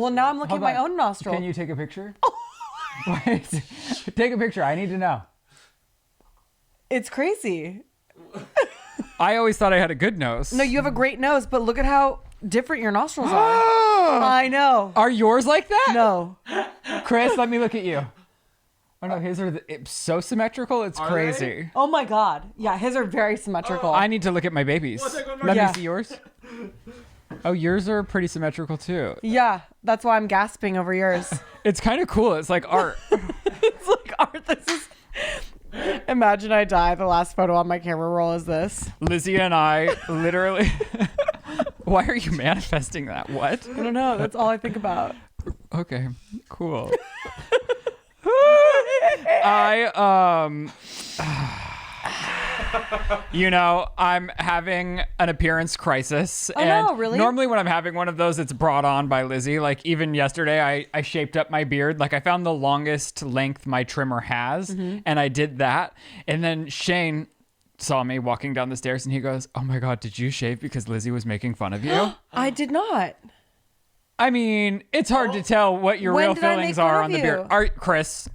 Well, now I'm looking at my own nostril. Can you take a picture? Wait, take a picture. I need to know. It's crazy. I always thought I had a good nose. No, you have a great nose, but look at how different your nostrils are. I know. Are yours like that? No. Chris, let me look at you. Oh no, his are it's so symmetrical. It's crazy. They? Oh my God. Yeah, his are very symmetrical. I need to look at my babies. Let me see yours. Oh, yours are pretty symmetrical too. Yeah, that's why I'm gasping over yours. It's kind of cool. It's like art. It's like art. This is. Imagine I die. The last photo on my camera roll is this. Lizzie and I literally. Why are you manifesting that? What? I don't know. That's all I think about. Okay, cool. I'm having an appearance crisis. Oh, and no, really? Normally when I'm having one of those, it's brought on by Lizzie. Like even yesterday, I shaped up my beard. Like I found the longest length my trimmer has, and I did that. And then Shane saw me walking down the stairs and he goes, "Oh my God, did you shave because Lizzie was making fun of you?" I did not. I mean, it's hard to tell what your When real did I feelings make fun are of on the you? beard. Chris,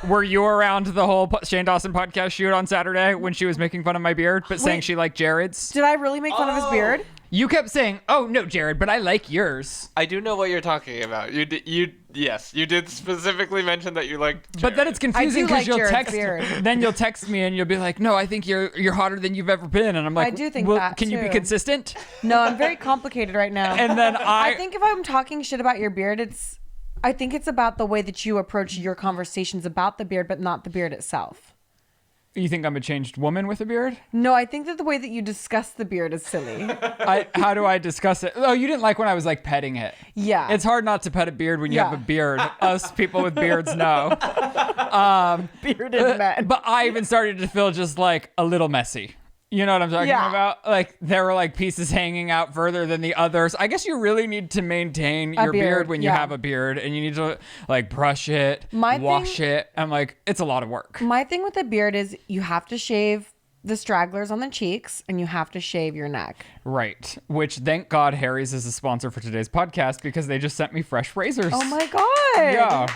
were you around the whole Shane Dawson podcast shoot on Saturday when she was making fun of my beard, but saying she liked Jared's? Did I really make fun of his beard? You kept saying, "Oh no, Jared, but I like yours." I do know what you're talking about. You did specifically mention that you liked Jared. But then it's confusing like because you'll Jared's text. beard. Then you'll text me and you'll be like, "No, I think you're hotter than you've ever been," and I'm like, I do think well, that, can you be too. consistent? No, I'm very complicated right now. And then I think if I'm talking shit about your beard, I think it's about the way that you approach your conversations about the beard, but not the beard itself. You think I'm a changed woman with a beard? No, I think that the way that you discuss the beard is silly. How do I discuss it? Oh, you didn't like when I was like petting it. Yeah. It's hard not to pet a beard when you have a beard. Us people with beards know. Bearded men. But I even started to feel just like a little messy. You know what I'm talking about? Like there were like pieces hanging out further than the others. I guess you really need to maintain your beard when you have a beard, and you need to like brush it, wash it. I'm like, it's a lot of work. My thing with the beard is you have to shave the stragglers on the cheeks and you have to shave your neck. Right. Which thank God Harry's is a sponsor for today's podcast because they just sent me fresh razors. Oh my God. Yeah.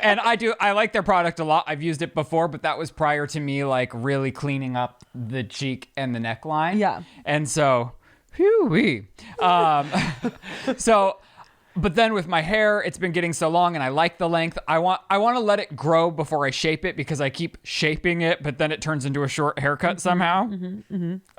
And I like their product a lot. I've used it before, but that was prior to me like really cleaning up the cheek and the neckline. Yeah. And so, whoo-wee. But then with my hair, it's been getting so long and I like the length. I want to let it grow before I shape it because I keep shaping it, but then it turns into a short haircut somehow.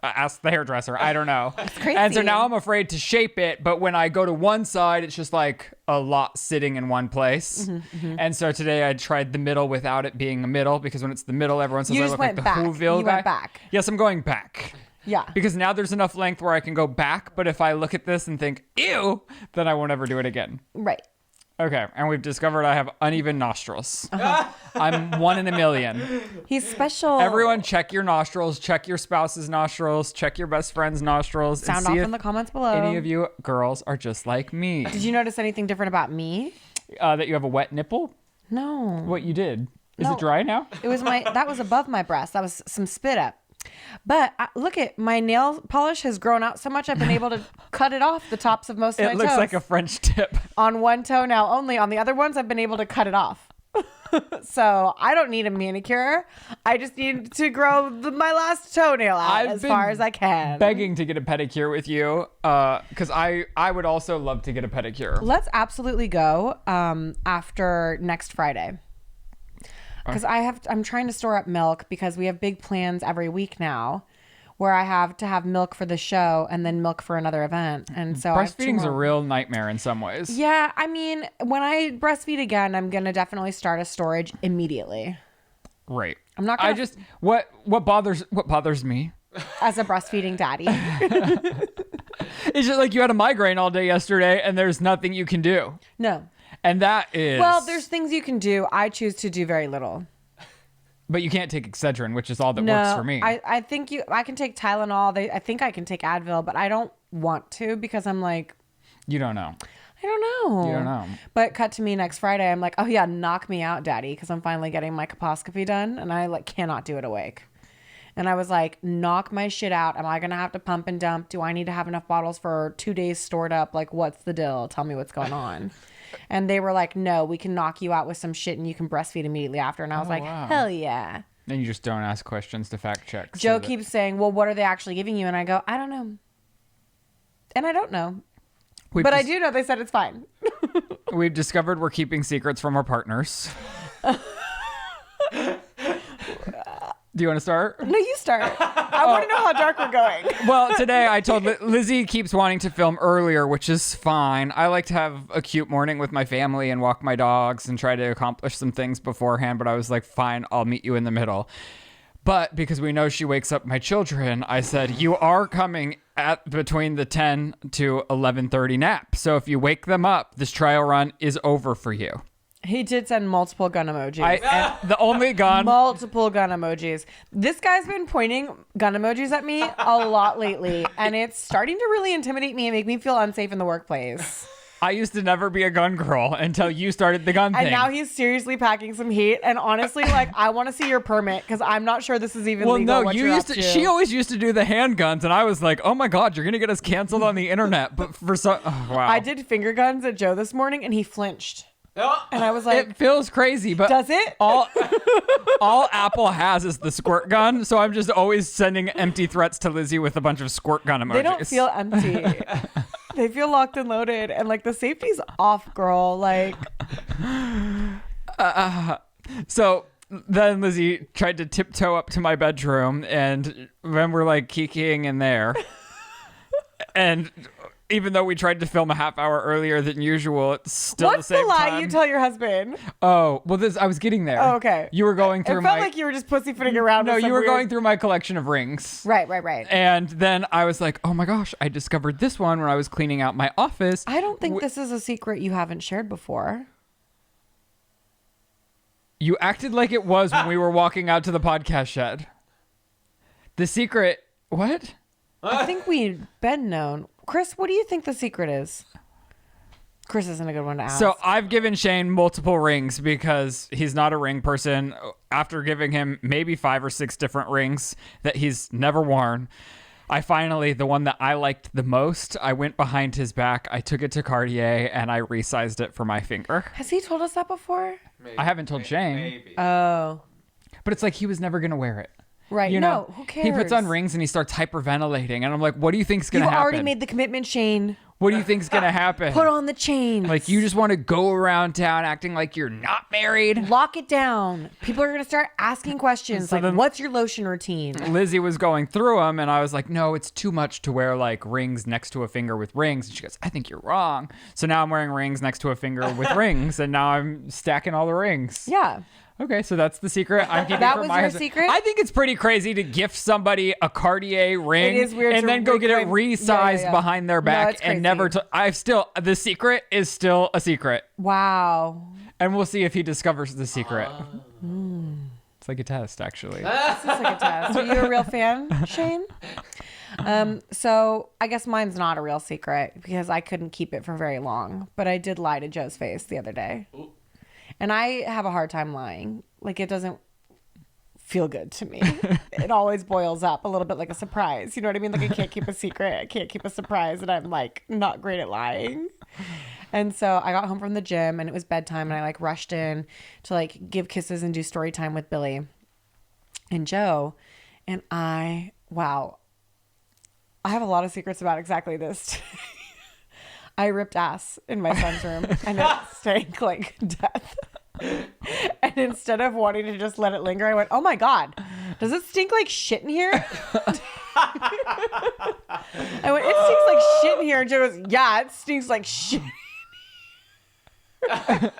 Ask the hairdresser. I don't know. It's crazy. And so now I'm afraid to shape it, but when I go to one side, it's just like a lot sitting in one place. And so today I tried the middle without it being a middle because when it's the middle, everyone says I look like the Whoville guy. Went back. Yes, I'm going back. Yeah. Because now there's enough length where I can go back, but if I look at this and think, ew, then I won't ever do it again. Right. Okay, and we've discovered I have uneven nostrils. I'm 1 in a million. He's special. Everyone check your nostrils, check your spouse's nostrils, check your best friend's nostrils. Sound off in the comments below. Any of you girls are just like me. Did you notice anything different about me? That you have a wet nipple? No. What you did? Is it dry now? It was that was above my breast. That was some spit up. But look at my nail polish has grown out so much I've been able to cut it off the tops of most of my toes. It looks like a French tip. On one toenail only. On the other ones, I've been able to cut it off. So I don't need a manicure. I just need to grow my last toenail out as far as I can. Begging to get a pedicure with you because I would also love to get a pedicure. Let's absolutely go after next Friday. Because I'm trying to store up milk because we have big plans every week now where I have to have milk for the show and then milk for another event. And so breastfeeding's a real nightmare in some ways. Yeah. I mean, when I breastfeed again, I'm going to definitely start a storage immediately. Right. I'm not going to... What bothers me as a breastfeeding daddy. It's just like you had a migraine all day yesterday and there's nothing you can do. No. And that is... Well, there's things you can do. I choose to do very little. But you can't take Excedrin, which is all that works for me. I think I can take Tylenol. I think I can take Advil, but I don't want to because I'm like... You don't know. I don't know. You don't know. But cut to me next Friday. I'm like, oh yeah, knock me out, daddy, because I'm finally getting my colposcopy done and I cannot do it awake. And I was like, knock my shit out. Am I going to have to pump and dump? Do I need to have enough bottles for 2 days stored up? Like, what's the deal? Tell me what's going on. And they were like, no, we can knock you out with some shit and you can breastfeed immediately after. And I was wow. hell yeah. And you just don't ask questions to fact check. Joe keeps saying, well, what are they actually giving you? And I go, I don't know. And I don't know. But I do know they said it's fine. We've discovered we're keeping secrets from our partners. Do you want to start? No, you start. I want to know how dark we're going. Well, today I told Lizzie keeps wanting to film earlier, which is fine. I like to have a cute morning with my family and walk my dogs and try to accomplish some things beforehand. But I was like, fine, I'll meet you in the middle. But because we know she wakes up my children, I said, you are coming at between the 10 to 11:30 nap. So if you wake them up, this trial run is over for you. He did send multiple gun emojis. And the only gun. Multiple gun emojis. This guy's been pointing gun emojis at me a lot lately, and it's starting to really intimidate me and make me feel unsafe in the workplace. I used to never be a gun girl until you started the gun thing. And now he's seriously packing some heat. And honestly, like, I want to see your permit because I'm not sure this is even legal. Well, no, what you you're used up to. She always used to do the handguns, and I was like, "Oh my god, you're gonna get us canceled on the internet." But for some, wow, I did finger guns at Joe this morning, and he flinched. And I was like, it feels crazy, but does it? All Apple has is the squirt gun, so I'm just always sending empty threats to Lizzie with a bunch of squirt gun emojis. They don't feel empty. They feel locked and loaded, and like the safety's off, girl. Like, so then Lizzie tried to tiptoe up to my bedroom, and then we're like kikiing in there, and even though we tried to film a half hour earlier than usual, it's still what's the same the lie time. you tell your husband? Oh, well, I was getting there. Oh, okay. You were going through It felt like you were just pussyfooting around. No, with some you were weird... going through my collection of rings. Right. And then I was like, oh my gosh, I discovered this one when I was cleaning out my office. I don't think this is a secret you haven't shared before. You acted like it was when we were walking out to the podcast shed. The secret, what? I think we'd been known. Chris, what do you think the secret is? Chris isn't a good one to ask. So I've given Shane multiple rings because he's not a ring person. After giving him maybe 5 or 6 different rings that he's never worn, I finally, the one that I liked the most, I went behind his back, I took it to Cartier, and I resized it for my finger. Has he told us that before? Maybe. I haven't told Shane. Maybe. Oh. But it's like he was never going to wear it. Right. You know, no, who cares? He puts on rings and he starts hyperventilating. And I'm like, what do you think's going to You've happen? already made the commitment, Shane. What do you think's going to happen? Put on the chains. Like, you just want to go around town acting like you're not married? Lock it down. People are going to start asking questions So like, then- what's your lotion routine? Lizzie was going through them, and I was like, no, it's too much to wear, like, rings next to a finger with rings. And she goes, I think you're wrong. So now I'm wearing rings next to a finger with rings, and now I'm stacking all the rings. Yeah. Okay, so that's the secret. I'm keeping That from was my your husband. secret? I think it's pretty crazy to gift somebody a Cartier ring It is weird and to then go get it reclaim- resized Yeah. behind their No, back it's and crazy. never. The secret is still a secret, Wow. and we'll see if he discovers the secret. It's like a test, actually. This is like a test. Are you a real fan, Shane? So I guess mine's not a real secret because I couldn't keep it for very long, but I did lie to Joe's face the other day. And I have a hard time lying. Like, it doesn't feel good to me. It always boils up a little bit like a surprise. You know what I mean? Like, I can't keep a secret. I can't keep a surprise. And I'm like not great at lying. And so I got home from the gym and it was bedtime and I like rushed in to like give kisses and do story time with Billy and Joe. And I have a lot of secrets about exactly this. I ripped ass in my son's room and it stank like death. And instead of wanting to just let it linger, I went, oh my God, does it stink like shit in here? I went, it stinks like shit in here. And Joe goes, yeah, it stinks like shit. I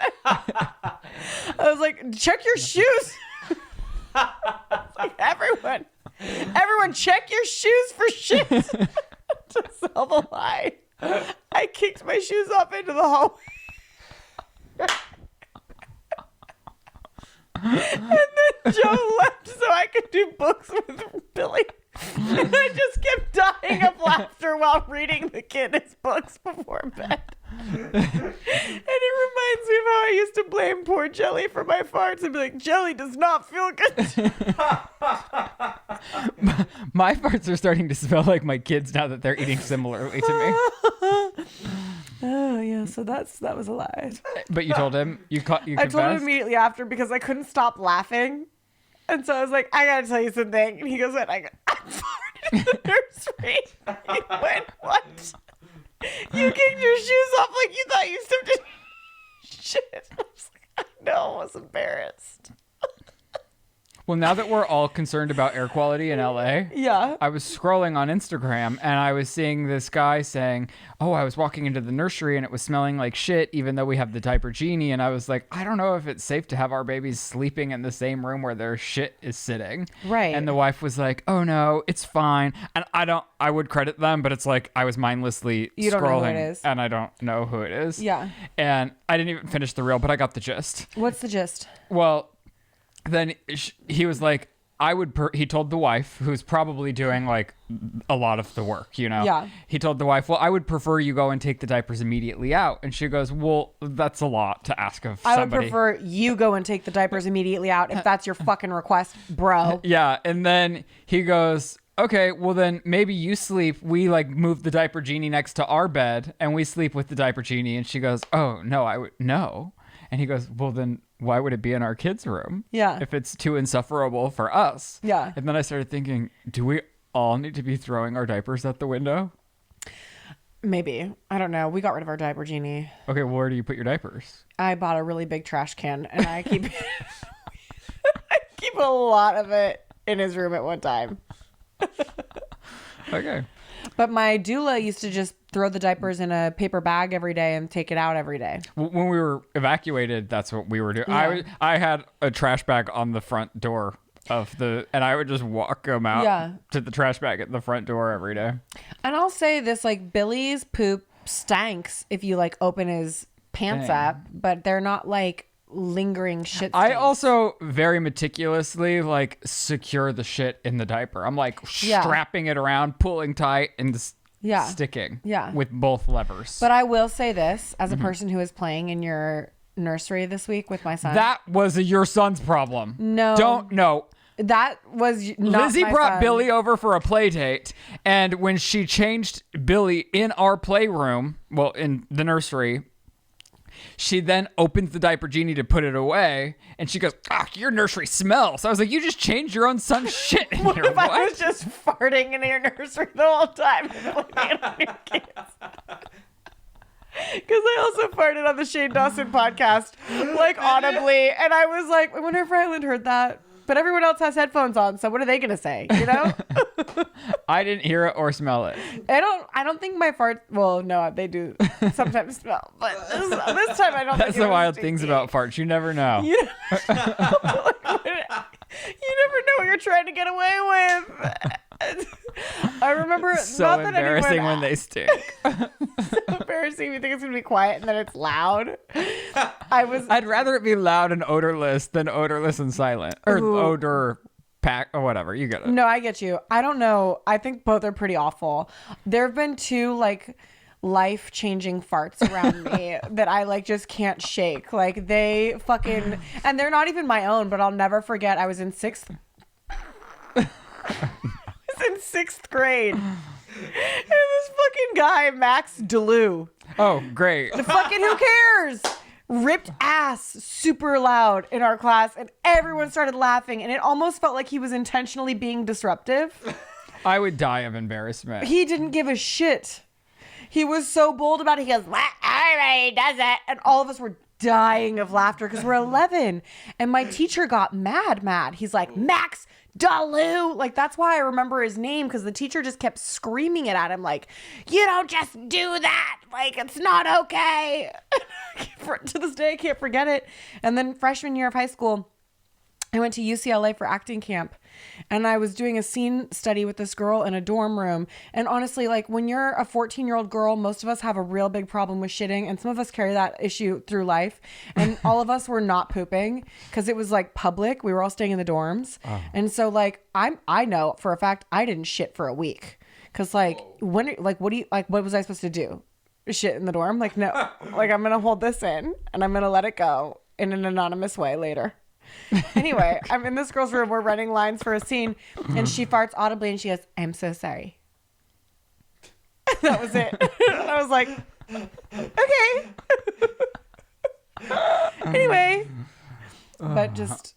was like, check your shoes. Like, everyone check your shoes for shit. To sell the lie. I kicked my shoes off into the hallway. And then Joe left so I could do books with Billy. And I just kept dying of laughter while reading the kid his books before bed. it reminds me of how I used to blame poor Jelly for my farts and be like, Jelly does not feel good. My farts are starting to smell like my kids now that they're eating similarly to me. Oh yeah, so that was a lie. But you told him? You I told him confessed? immediately after because I couldn't stop laughing. And so I was like, I gotta tell you something. And he goes, what? I farted in the nursery. He went, what? You kicked your shoes off like you thought you stepped in shit. I was like, I know, I was embarrassed. Well, now that we're all concerned about air quality in LA, Yeah. I was scrolling on Instagram and I was seeing this guy saying, oh, I was walking into the nursery and it was smelling like shit, even though we have the diaper genie. And I was like, I don't know if it's safe to have our babies sleeping in the same room where their shit is sitting. Right. And the wife was like, oh no, it's fine. And I would credit them, but it's like I was mindlessly You scrolling don't know who it is. and I don't know who it is. Yeah. And I didn't even finish the reel, but I got the gist. What's the gist? Well, then he was like, he told the wife, who's probably doing like a lot of the work, you know? Yeah. He told the wife, well, I would prefer you go and take the diapers immediately out. And she goes, well, that's a lot to ask of I would somebody. prefer you go and take the diapers immediately out if that's your fucking request, bro. Yeah. And then he goes, okay, well then maybe you sleep. We like move the diaper genie next to our bed and we sleep with the diaper genie. And she goes, oh no, no. And he goes, well then why would it be in our kids' room? Yeah. If it's too insufferable for us. Yeah. And then I started thinking, do we all need to be throwing our diapers at the window? Maybe. I don't know. We got rid of our diaper genie. Okay, well, where do you put your diapers? I bought a really big trash can and I keep I keep a lot of it in his room at one time. Okay. But my doula used to just throw the diapers in a paper bag every day and take it out every day. When we were evacuated, that's what we were doing. Yeah. I had a trash bag on the front door and I would just walk them out to the trash bag at the front door every day. And I'll say this, like, Billy's poop stanks if you like open his pants up, but they're not like lingering shit stains. I also very meticulously like secure the shit in the diaper. I'm like strapping it around, pulling tight, and sticking with both levers. But I will say this, as a person who is playing in your nursery this week with my son. That was your son's problem. No. That was not Lizzie my brought son. Billy over for a play date, and when she changed Billy in our playroom, well, in the nursery, she then opens the diaper genie to put it away, and she goes, your nursery smells. I was like, you just changed your own son's shit in here. If I was just farting in your nursery the whole time and blaming it on your kids. Because I also farted on the Shane Dawson podcast, like audibly, and I was like, I wonder if Ryland heard that. But everyone else has headphones on, so what are they gonna say? You know? I didn't hear it or smell it. I don't think my farts. Well, no, they do sometimes smell, but this time I don't. That's think it the was wild stinky. things about farts. You never know. You never know what you're trying to get away with. I remember So not that embarrassing anyone, when they stink. so embarrassing. You think it's gonna be quiet and then it's loud. I'd rather it be loud and odorless than odorless and silent, or odor pack or whatever. You get it. No, I get you. I don't know. I think both are pretty awful. There have been two like life-changing farts around me that I like just can't shake. Like they fucking, and they're not even my own, but I'll never forget. I was in sixth grade. And this fucking guy, Max DeLu. Oh, great. The fucking who cares? Ripped ass super loud in our class, and everyone started laughing, and it almost felt like he was intentionally being disruptive. I would die of embarrassment. He didn't give a shit. He was so bold about it. He goes, well, everybody does it. And all of us were dying of laughter because we're 11. And my teacher got mad. He's like, Max Dalu. Like, that's why I remember his name, because the teacher just kept screaming it at him like, you don't just do that. Like, it's not okay. To this day, I can't forget it. And then freshman year of high school, I went to UCLA for acting camp, and I was doing a scene study with this girl in a dorm room. And honestly, like when you're a 14-year-old girl, most of us have a real big problem with shitting, and some of us carry that issue through life. And all of us were not pooping because it was like public. We were all staying in the dorms. Oh. And so like I know for a fact I didn't shit for a week. Cause like what was I supposed to do? shit in the door. I'm like, no, like I'm gonna hold this in and I'm gonna let it go in an anonymous way later. Anyway, I'm in this girl's room. We're running lines for a scene, and she farts audibly, and she goes, "I'm so sorry." That was it. And I was like, okay. Anyway, but just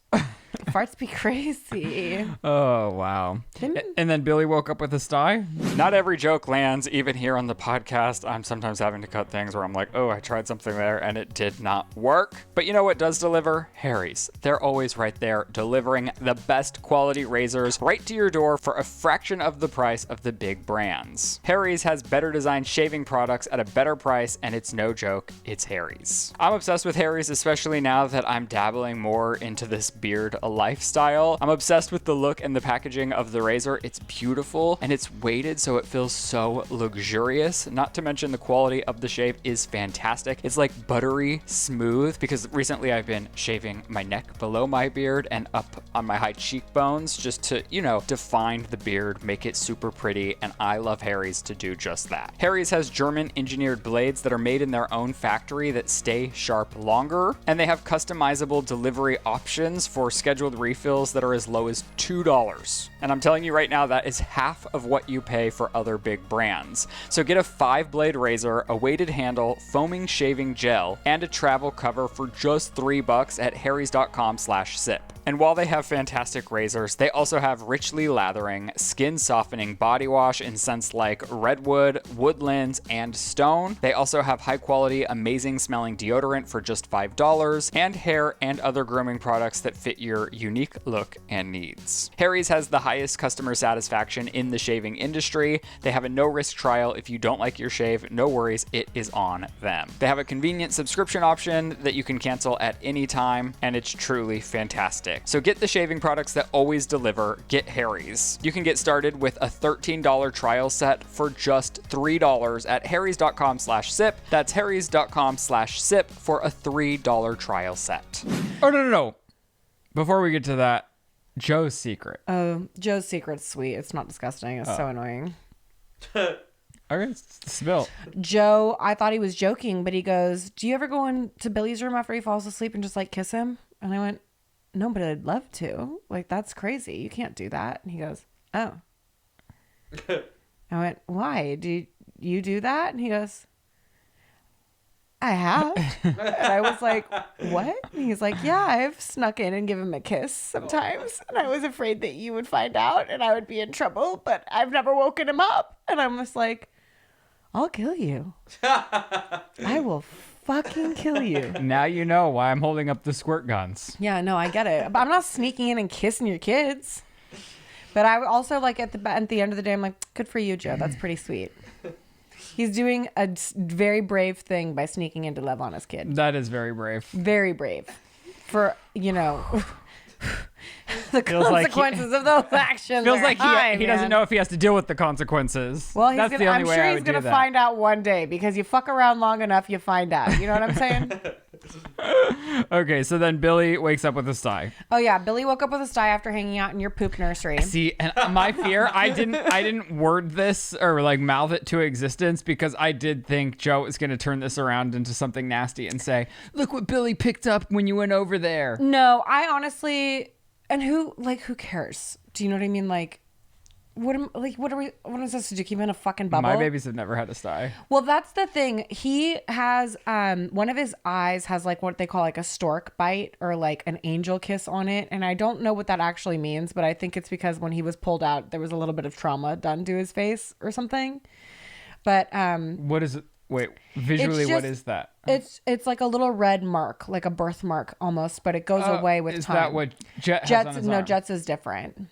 farts be crazy. Oh, wow. And then Billy woke up with a sty? Not every joke lands, even here on the podcast. I'm sometimes having to cut things where I'm like, oh, I tried something there and it did not work. But you know what does deliver? Harry's. They're always right there, delivering the best quality razors right to your door for a fraction of the price of the big brands. Harry's has better designed shaving products at a better price, and it's no joke, it's Harry's. I'm obsessed with Harry's, especially now that I'm dabbling more into this beard lifestyle. I'm obsessed with the look and the packaging of the razor. It's beautiful and it's weighted so it feels so luxurious. Not to mention the quality of the shave is fantastic. It's like buttery smooth, because recently I've been shaving my neck below my beard and up on my high cheekbones just to, you know, define the beard, make it super pretty, and I love Harry's to do just that. Harry's has German engineered blades that are made in their own factory that stay sharp longer, and they have customizable delivery options for scheduled refills that are as low as $2. And I'm telling you right now, that is half of what you pay for other big brands. So get a 5-blade razor, a weighted handle, foaming shaving gel, and a travel cover for just $3 at harrys.com/sip. And while they have fantastic razors, they also have richly lathering, skin softening body wash in scents like redwood, woodlands, and stone. They also have high quality, amazing smelling deodorant for just $5, and hair and other grooming products that fit your unique look and needs. Harry's has the highest customer satisfaction in the shaving industry. They have a no-risk trial. If you don't like your shave, no worries, it is on them. They have a convenient subscription option that you can cancel at any time, and it's truly fantastic. So get the shaving products that always deliver. Get Harry's. You can get started with a $13 trial set for just $3 at harrys.com/sip. That's harrys.com/sip for a $3 trial set. Oh, no. Before we get to that, Joe's secret. Oh, Joe's secret's sweet. It's not disgusting. It's so annoying. Okay, spill. Joe, I thought he was joking, but he goes, "Do you ever go into Billy's room after he falls asleep and just like kiss him?" And I went, "No, but I'd love to. Like, that's crazy. You can't do that." And he goes, "Oh." I went, "Why? Do you do that?" And he goes, "I have." And I was like, "What?" And he's like, "Yeah, I've snuck in and given him a kiss sometimes. And I was afraid that you would find out and I would be in trouble, but I've never woken him up." And I'm just like, "I'll kill you. I will fucking kill you." Now you know why I'm holding up the squirt guns. Yeah, no, I get it. But I'm not sneaking in and kissing your kids. But I also, like, at the end of the day, I'm like, good for you, Joe. That's pretty sweet. He's doing a very brave thing by sneaking into love on his kid. That is very brave. Very brave. For, you know, the consequences of those actions. Feels like he doesn't know if he has to deal with the consequences. Well, I'm sure he's going to find out one day, because you fuck around long enough, you find out. You know what I'm saying? Okay, so then Billy wakes up with a sty. Oh yeah, Billy woke up with a sty after hanging out in your poop nursery. See, and my fear, I didn't word this or like mouth it to existence, because I did think Joe was going to turn this around into something nasty and say, "Look what Billy picked up when you went over there." No, I honestly, and who cares? Do you know what I mean? Like, what am I supposed to do? Keep him in a fucking bubble? My babies have never had a sty. Well, that's the thing. He has one of his eyes has like what they call like a stork bite, or like an angel kiss on it, and I don't know what that actually means, but I think it's because when he was pulled out, there was a little bit of trauma done to his face or something. But what is it? Wait, visually, what is that? It's like a little red mark, like a birthmark almost, but it goes away with time. Is that what Jet has on his arm? No, Jet's is different.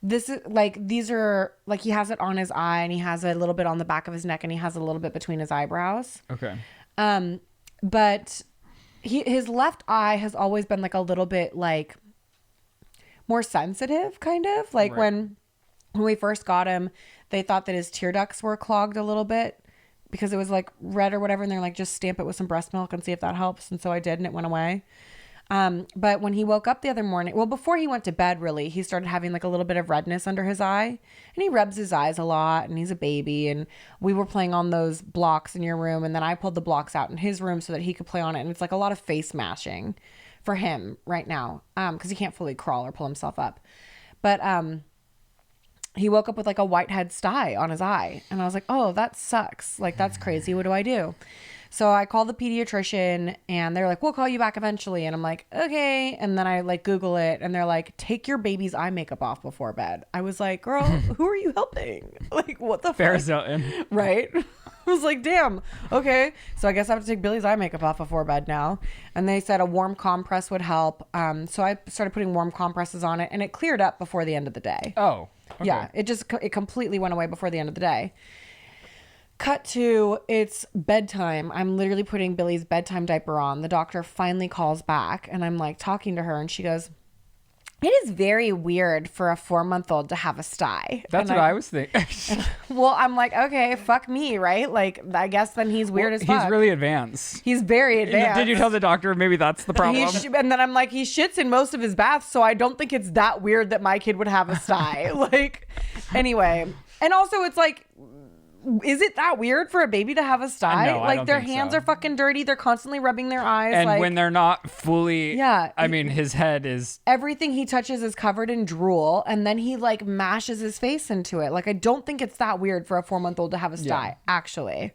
This is like, these are like, he has it on his eye, and he has a little bit on the back of his neck, and he has a little bit between his eyebrows. Okay. But his left eye has always been like a little bit like more sensitive, kind of like when we first got him, they thought that his tear ducts were clogged a little bit because it was like red or whatever. And they're like, just stamp it with some breast milk and see if that helps. And so I did, and it went away. But when he woke up the other morning, well, before he went to bed, really, he started having like a little bit of redness under his eye, and he rubs his eyes a lot, and he's a baby, and we were playing on those blocks in your room, and then I pulled the blocks out in his room so that he could play on it, and it's like a lot of face mashing for him right now, because he can't fully crawl or pull himself up. But he woke up with like a whitehead sty on his eye, and I was like, oh, that sucks. Like, that's crazy. What do I do? So I called the pediatrician, and they're like, we'll call you back eventually. And I'm like, okay. And then I like Google it, and they're like, take your baby's eye makeup off before bed. I was like, girl, who are you helping? Like, what the Paris fuck? Hilton. Right? I was like, damn. Okay. So I guess I have to take Billy's eye makeup off before bed now. And they said a warm compress would help. So I started putting warm compresses on it, and it cleared up before the end of the day. Oh. Okay. Yeah. It completely went away before the end of the day. Cut to, it's bedtime. I'm literally putting Billy's bedtime diaper on. The doctor finally calls back, and I'm like talking to her, and she goes, it is very weird for a 4-month-old to have a sty. That's what I was thinking. Well, I'm like, okay, fuck me, right? Like, I guess then he's weird as fuck. He's really advanced. He's very advanced. Did you tell the doctor maybe that's the problem? And then I'm like, he shits in most of his baths, so I don't think it's that weird that my kid would have a sty. Like, anyway. And also, it's like, is it that weird for a baby to have a sty? No, like, their hands are fucking dirty. They're constantly rubbing their eyes. And like, when they're not fully, yeah, I mean, his head is, everything he touches is covered in drool, and then he like mashes his face into it. Like, I don't think it's that weird for a 4-month-old to have a sty, actually,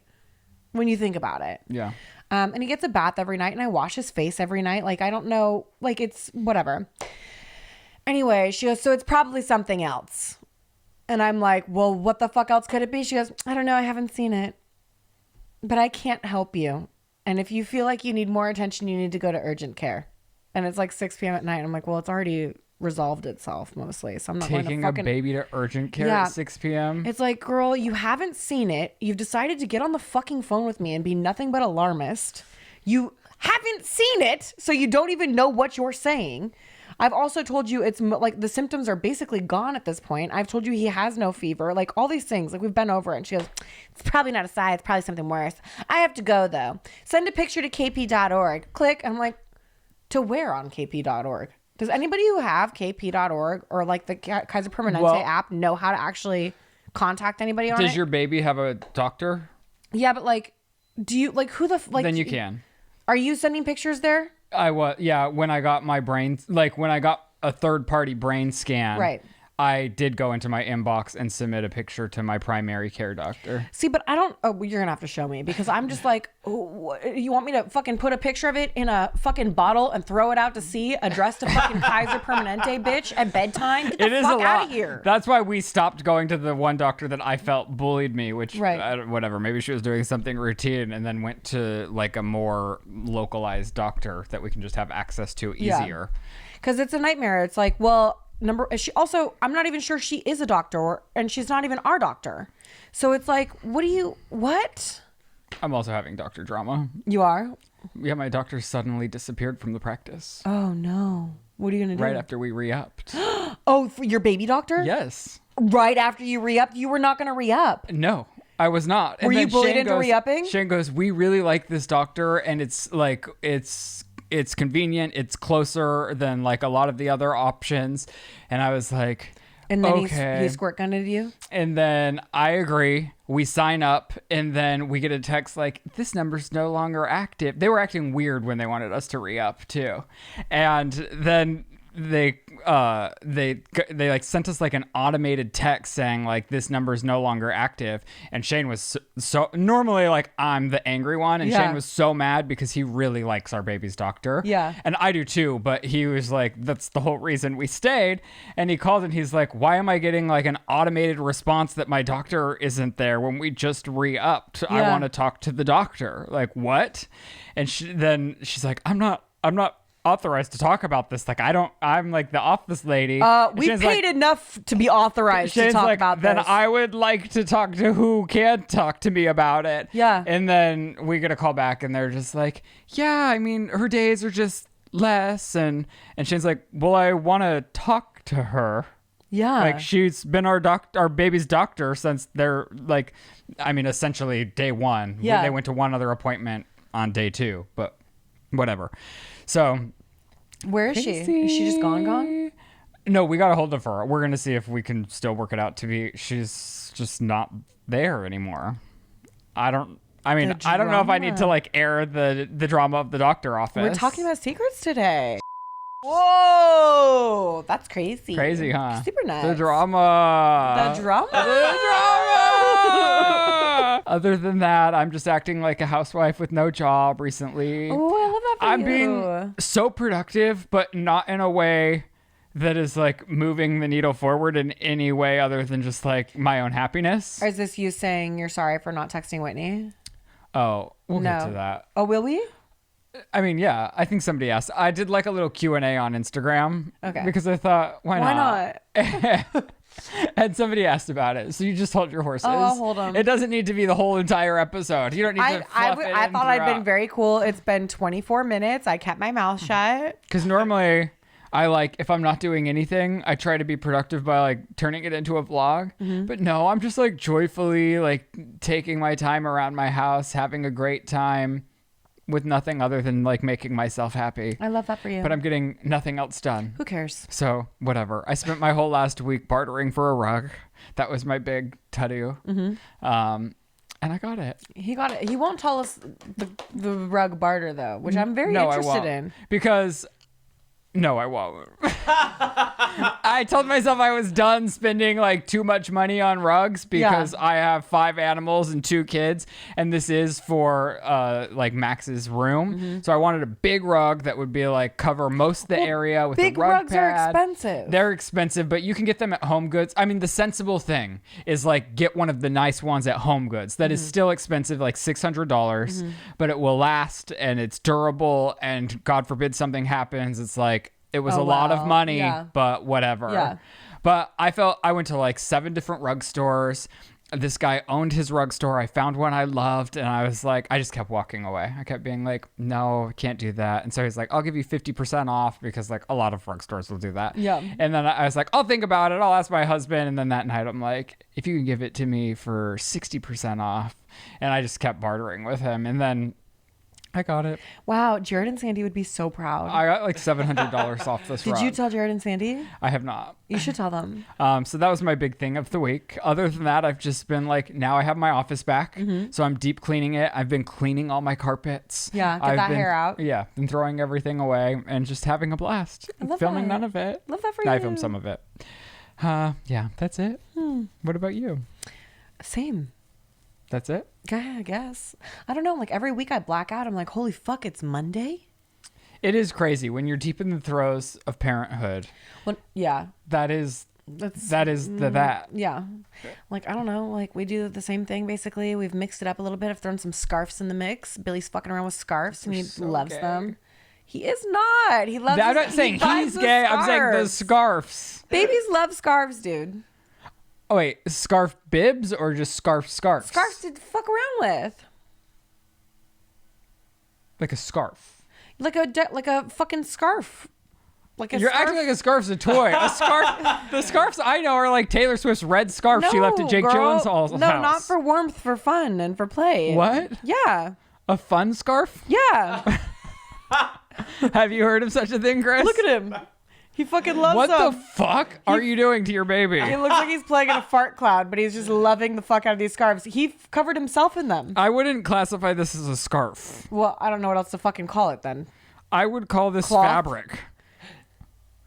when you think about it. Yeah. And he gets a bath every night, and I wash his face every night. Like, I don't know, like, it's whatever. Anyway, she goes, so it's probably something else. And I'm like, well, what the fuck else could it be? She goes, I don't know. I haven't seen it, but I can't help you. And if you feel like you need more attention, you need to go to urgent care. And it's like 6 p.m. at night. I'm like, well, it's already resolved itself mostly. So I'm not taking a baby to urgent care at 6 p.m. It's like, girl, you haven't seen it. You've decided to get on the fucking phone with me and be nothing but alarmist. You haven't seen it, so you don't even know what you're saying. I've also told you it's like the symptoms are basically gone at this point. I've told you he has no fever, like all these things. Like, we've been over it. And she goes, it's probably not a sty. It's probably something worse. I have to go, though. Send a picture to kp.org. Click. I'm like, to where on kp.org? Does anybody who have kp.org or like the Kaiser Permanente app know how to actually contact anybody on it? Does your baby have a doctor? Yeah, but like, do you, like, who the, like. Then you can. Are you sending pictures there? I was, yeah, when I got my brain, like when I got a third-party brain scan, right, I did go into my inbox and submit a picture to my primary care doctor. See, but I don't, you're gonna have to show me, because I'm just like, you want me to fucking put a picture of it in a fucking bottle and throw it out to sea, addressed to fucking Kaiser Permanente, bitch, at bedtime? Get the fuck out of here. That's why we stopped going to the one doctor that I felt bullied me, which, whatever, maybe she was doing something routine, and then went to like a more localized doctor that we can just have access to easier. Because it's a nightmare. It's like, well, I'm not even sure she is a doctor, and she's not even our doctor. So it's like, what? I'm also having doctor drama. You are? Yeah, my doctor suddenly disappeared from the practice. Oh, no. What are you going to do? Right after we re-upped. Oh, for your baby doctor? Yes. Right after you re-upped? You were not going to re-up. No, I was not. Were you bullied into re-upping? Shane goes, we really like this doctor, and it's like, it's convenient, it's closer than like a lot of the other options. And I was like, and then okay. he squirt gunned you? And then I agree. We sign up, and then we get a text like, this number's no longer active. They were acting weird when they wanted us to re-up too. And then they like sent us like an automated text saying like, this number is no longer active. And Shane was so normally like, I'm the angry one, and Shane was so mad because he really likes our baby's doctor. Yeah. And I do too, but he was like, that's the whole reason we stayed. And he called and he's like, why am I getting like an automated response that my doctor isn't there when we just re-upped? I want to talk to the doctor. Like, what? And then she's like, I'm not authorized to talk about this. Like, I'm like the office lady. We paid enough to be authorized to talk about this. Then I would like to talk to who can talk to me about it. Yeah. And then we get a call back, and they're just like, yeah, I mean, her days are just less. And Shane's like, well, I want to talk to her. Yeah. Like, she's been our baby's doctor since they're like, I mean, essentially day one. Yeah. They went to one other appointment on day 2, but whatever. So Where is she? Is she just gone? No, we got a hold of her. We're going to see if we can still work it out to be, she's just not there anymore. I don't know if I need to like air the drama of the doctor office. We're talking about secrets today. Whoa, that's crazy. Crazy, huh? Super nice. The drama. The drama. The drama. Other than that, I'm just acting like a housewife with no job recently. Oh, I love that for I'm you. being so productive, but not in a way that is like moving the needle forward in any way other than just like my own happiness. Or is this you saying you're sorry for not texting Whitney? Oh, we'll get to that. Oh, will we? I mean, yeah, I think somebody asked. I did like a little Q&A on Instagram. Okay. Because I thought, why not? And somebody asked about it. So you just hold your horses. Oh, I'll hold them. It doesn't need to be the whole entire episode. You don't need to fluff it I thought I'd been throughout. very cool. It's been 24 minutes. I kept my mouth shut. Because normally I like, if I'm not doing anything, I try to be productive by like turning it into a vlog. Mm-hmm. But no, I'm just like joyfully like taking my time around my house, having a great time with nothing other than like making myself happy. I love that for you. But I'm getting nothing else done. Who cares? So whatever. I spent my whole last week bartering for a rug. That was my big to-do. And I got it. He got it. He won't tell us the rug barter though, which I'm very interested in. Because no, I won't. I told myself I was done spending like too much money on rugs because I have 5 animals and 2 kids, and this is for like Max's room. So I wanted a big rug that would be like cover most of the area with a Big rug rugs are pad. expensive. They're expensive, but you can get them at Home Goods. I mean, the sensible thing is like get one of the nice ones at Home Goods. That is still expensive, like $600, but it will last and it's durable. And God forbid something happens, it's like it was a lot of money, but whatever. Yeah. But I went to like 7 different rug stores. This guy owned his rug store. I found one I loved, and I was like, I just kept walking away. I kept being like, no, I can't do that. And so he's like, I'll give you 50% off, because like a lot of rug stores will do that. Yeah. And then I was like, I'll think about it. I'll ask my husband. And then that night I'm like, if you can give it to me for 60% off. And I just kept bartering with him. And then I got it. Wow, Jared and Sandy would be so proud. I got like $700 off this rug. Did you tell Jared and Sandy? I have not. You should tell them. So that was my big thing of the week. Other than that, I've just been like, now I have my office back. So I'm deep cleaning it. I've been cleaning all my carpets. Yeah, get that hair out. Yeah, been throwing everything away and just having a blast. I love Filming that. none of it. Love that for you. I filmed some of it. Yeah, that's it. What about you? Same. That's it? Yeah, I guess. I don't know. Like every week I black out. I'm like, holy fuck, it's Monday? It is crazy when you're deep in the throes of parenthood. Well, yeah. That is that. Yeah. Like, I don't know. Like, we do the same thing, basically. We've mixed it up a little bit. I've thrown some scarves in the mix. Billy's fucking around with scarves, and he loves gay. them. He is not. He loves I'm not saying buys he's the gay. I'm saying the scarves. scarves. Babies love scarves, dude. Oh, wait. Scarf bibs or just scarves? Scarves to fuck around with. Like a scarf. Like a fucking scarf. Like a You're scarf. acting like a scarf's a toy. A scarf. The scarves I know are like Taylor Swift's red scarf she left at Jake girl. Gyllenhaal's house. No, not for warmth, for fun and for play. What? Yeah. A fun scarf? Yeah. Have you heard of such a thing, Chris? Look at him. He fucking loves What them. the fuck are you doing to your baby? It looks like he's playing in a fart cloud, but he's just loving the fuck out of these scarves. He covered himself in them. I wouldn't classify this as a scarf. Well, I don't know what else to fucking call it then. I would call this Cloth? fabric.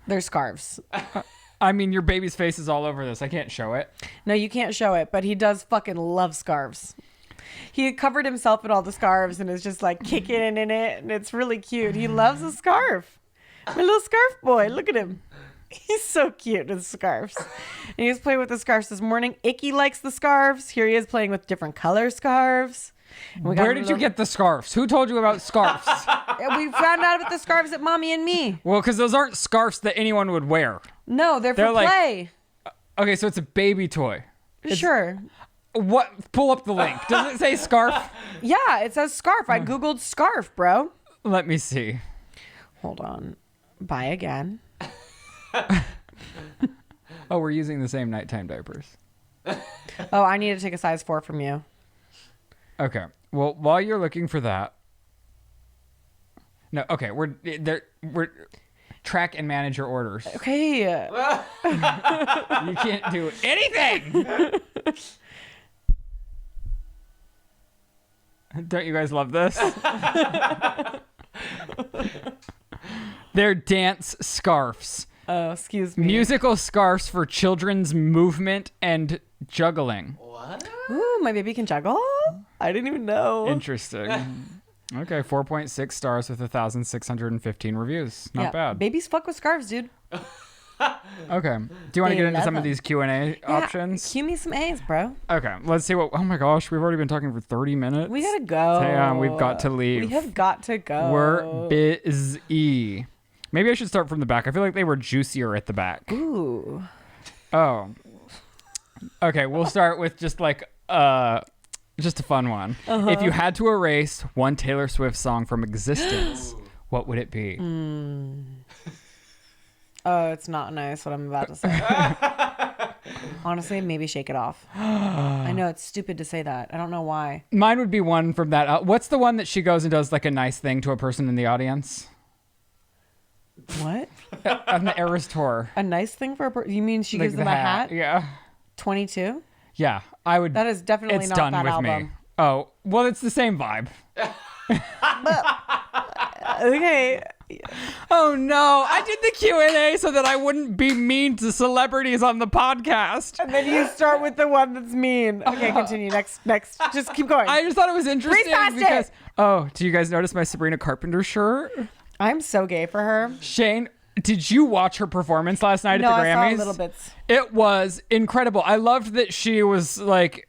They're scarves. I mean, your baby's face is all over this. I can't show it. No, you can't show it, but he does fucking love scarves. He covered himself in all the scarves and is just like kicking in it, and it's really cute. He loves a scarf. My little scarf boy, look at him. He's so cute with scarves. And he was playing with the scarves this morning. Icky likes the scarves. Here he is playing with different color scarves. And we got Where him a did you little- get the scarves? Who told you about scarves? And we found out about the scarves at Mommy and Me. Well, because those aren't scarves that anyone would wear. No, they're for like- play. Okay, so it's a baby toy. Sure. What? Pull up the link. Does it say scarf? Yeah, it says scarf. I Googled scarf, bro. Let me see. Hold on. Buy again. Oh, we're using the same nighttime diapers. Oh, I need to take a size 4 from you. Okay. Well, while you're looking for that. No, okay, we're track and manage your orders. Okay. You can't do anything. Don't you guys love this? They're dance scarves. Oh, excuse me. Musical scarves for children's movement and juggling. What? Ooh, my baby can juggle? I didn't even know. Interesting. Okay, 4.6 stars with 1,615 reviews. Not bad. Babies fuck with scarves, dude. Okay. Do you want to They get into love some of them. these Q&A options? Cue me some A's, bro. Okay, let's see what... Oh my gosh, we've already been talking for 30 minutes. We gotta go. Damn, we've got to leave. We have got to go. We're busy. Maybe I should start from the back. I feel like they were juicier at the back. Ooh. Oh. Okay, we'll start with just like just a fun one. If you had to erase one Taylor Swift song from existence, what would it be? Oh, it's not nice what I'm about to say. Honestly, maybe Shake It Off. I know it's stupid to say that. I don't know why. Mine would be one from that. What's the one that she goes and does like a nice thing to a person in the audience? What? On the Eras tour. A nice thing for a person? You mean she Like gives them the a hat? Yeah. 22? Yeah. I would. That is definitely It's not done that with album. me. Oh, well, it's the same vibe. Okay. Oh no, I did the Q&A so that I wouldn't be mean to celebrities on the podcast. And then you start with the one that's mean. Okay, continue. Next. Just keep going. I just thought it was interesting Breeze past because it. oh, do you guys notice my Sabrina Carpenter shirt? I'm so gay for her. Shane, did you watch her performance last night No, at the Grammys? I saw little bits. It was incredible. I loved that she was like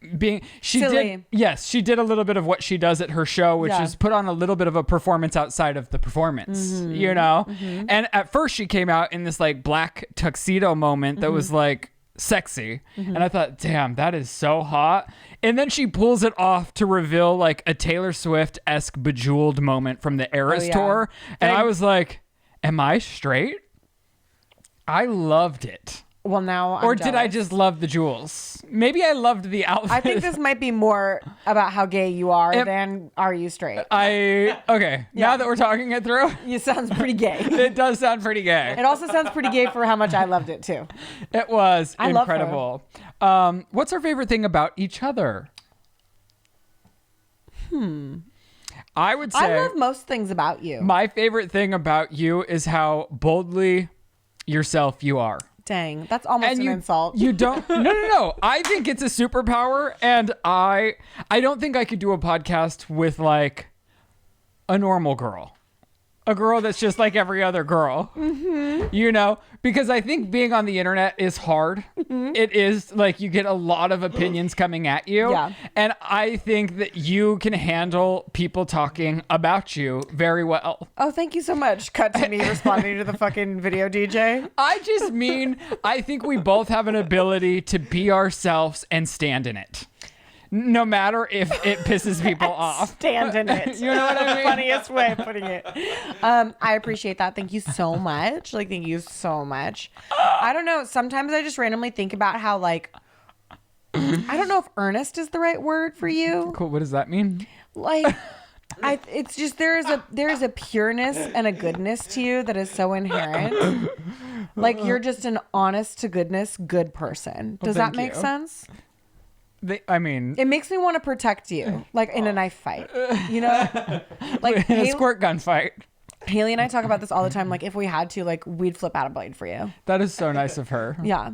Silly. she did a little bit of what she does at her show, which Yeah. is put on a little bit of a performance outside of the performance, you know? And at first she came out in this like black tuxedo moment that was like sexy. And I thought, damn, that is so hot. And then she pulls it off to reveal like a Taylor Swift-esque Bejeweled moment from the Eras yeah. tour. And Very- I was like, am I straight? I loved it. Well, now I'm Or did I jealous. just love the jewels? Maybe I loved the outfit. I think this might be more about how gay you are It- than are you straight. Okay, now that we're talking it through, It sounds pretty gay. it does sound pretty gay. It also sounds pretty gay for how much I loved it too. It was I love her. incredible. What's our favorite thing about each other? I would say I love most things about you. my favorite thing about you is how boldly yourself you are. Dang, that's almost an insult. You don't. No. I think it's a superpower, and I don't think I could do a podcast with like a normal girl, a girl that's just like every other girl. You know, because I think being on the internet is hard. It is like you get a lot of opinions coming at you, Yeah. and I think that you can handle people talking about you very well. Oh, thank you so much. Cut to me responding to the fucking video DJ. I just mean, I think we both have an ability to be ourselves and stand in it. No matter if it pisses people off. Stand in it. You know what I mean? Funniest way of putting it. I appreciate that. Thank you so much. Like, thank you so much. I don't know. Sometimes I just randomly think about how, like, I don't know if earnest is the right word for you. Cool. What does that mean? Like, it's just there is a pureness and a goodness to you that is so inherent. Like, you're just an honest to goodness good person. Does that thank make you. sense? I mean, It makes me want to protect you, like in a knife fight. You know, like in a squirt gun fight. Haley and I talk about this all the time. Like, if we had to, like, we'd flip out a blade for you. That is so nice of her. Yeah.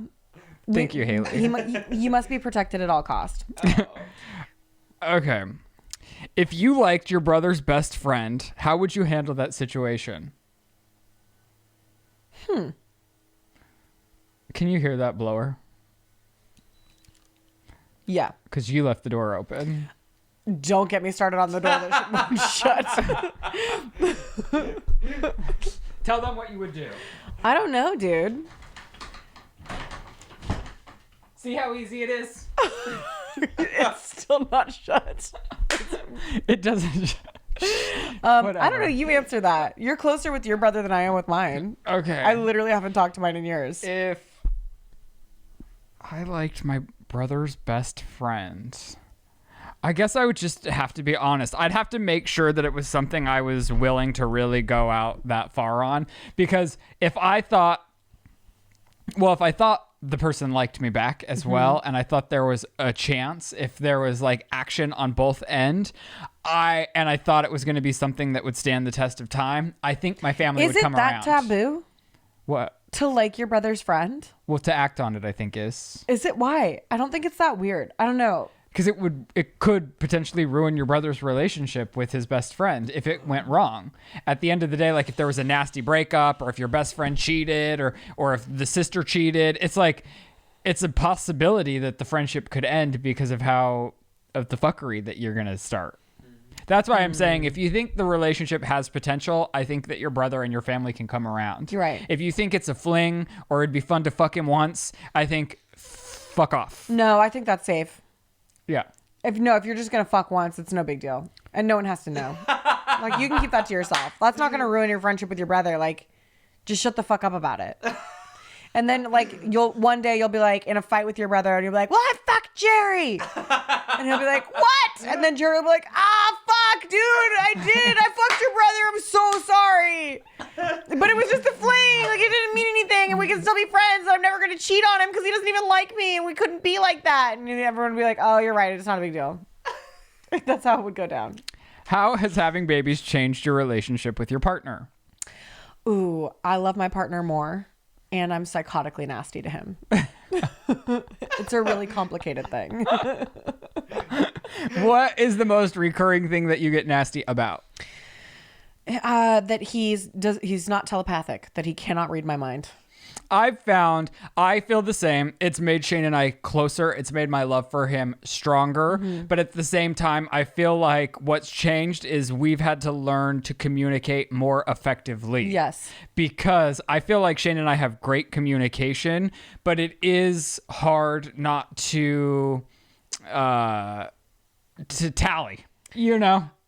Thank you, Haley. You must be protected at all cost. Okay. If you liked your brother's best friend, how would you handle that situation? Can you hear that blower? Yeah. Because you left the door open. Don't get me started on the door that shut. Tell them what you would do. I don't know, dude. See how easy it is? It's still not shut. It doesn't. I don't know. You answer that. You're closer with your brother than I am with mine. Okay. I literally haven't talked to mine in years. If I liked my brother's best friend, I guess I would just have to be honest. I'd have to make sure that it was something I was willing to really go out that far on. Because if I thought the person liked me back as well, and I thought there was a chance, if there was like action on both end, I thought it was going to be something that would stand the test of time, I think my family would come around. Is it that taboo? What? To like your brother's friend? Well, to act on it, I think is. Is it? Why? I don't think it's that weird. I don't know. Because it could potentially ruin your brother's relationship with his best friend if it went wrong. At the end of the day, like if there was a nasty breakup, or if your best friend cheated, or if the sister cheated, it's like it's a possibility that the friendship could end because of the fuckery that you're gonna start. That's why I'm saying if you think the relationship has potential, I think that your brother and your family can come around. You're right. If you think it's a fling or it'd be fun to fuck him once, I think fuck off. No, I think that's safe. Yeah. If you're just gonna fuck once, it's no big deal, and no one has to know. Like you can keep that to yourself. That's not gonna ruin your friendship with your brother. Like, just shut the fuck up about it. And then like one day you'll be like in a fight with your brother, and you'll be like, "Well, I fucked Jerry," and he'll be like, "What?" And then Jerry will be like, "Fuck, dude, I did. I fucked your brother. I'm so sorry. But it was just a fling. Like it didn't mean anything, and we can still be friends. And I'm never gonna cheat on him because he doesn't even like me, and we couldn't be like that." And everyone would be like, "Oh, you're right. It's not a big deal." That's how it would go down. How has having babies changed your relationship with your partner? Ooh, I love my partner more, and I'm psychotically nasty to him. It's a really complicated thing. What is the most recurring thing that you get nasty about? That he's not telepathic, that he cannot read my mind. I've found I feel the same. It's made Shane and I closer. It's made my love for him stronger. But at the same time, I feel like what's changed is we've had to learn to communicate more effectively. Yes. Because I feel like Shane and I have great communication, but it is hard not to tally,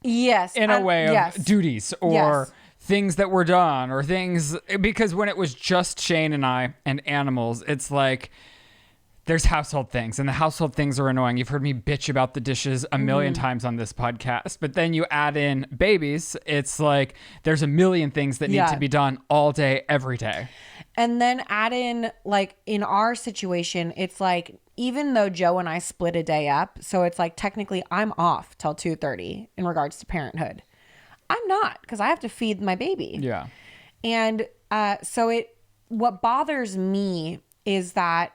Yes. in a way of duties or Yes. things that were done or things, because when it was just Shane and I and animals, it's like there's household things, and the household things are annoying. You've heard me bitch about the dishes a million times on this podcast, but then you add in babies, it's like there's a million things that need to be done all day, every day. And then add in, like, in our situation, it's like, even though Joe and I split a day up, so it's like technically I'm off till 2:30 in regards to Parenthood. I'm not, because I have to feed my baby. Yeah. And what bothers me is that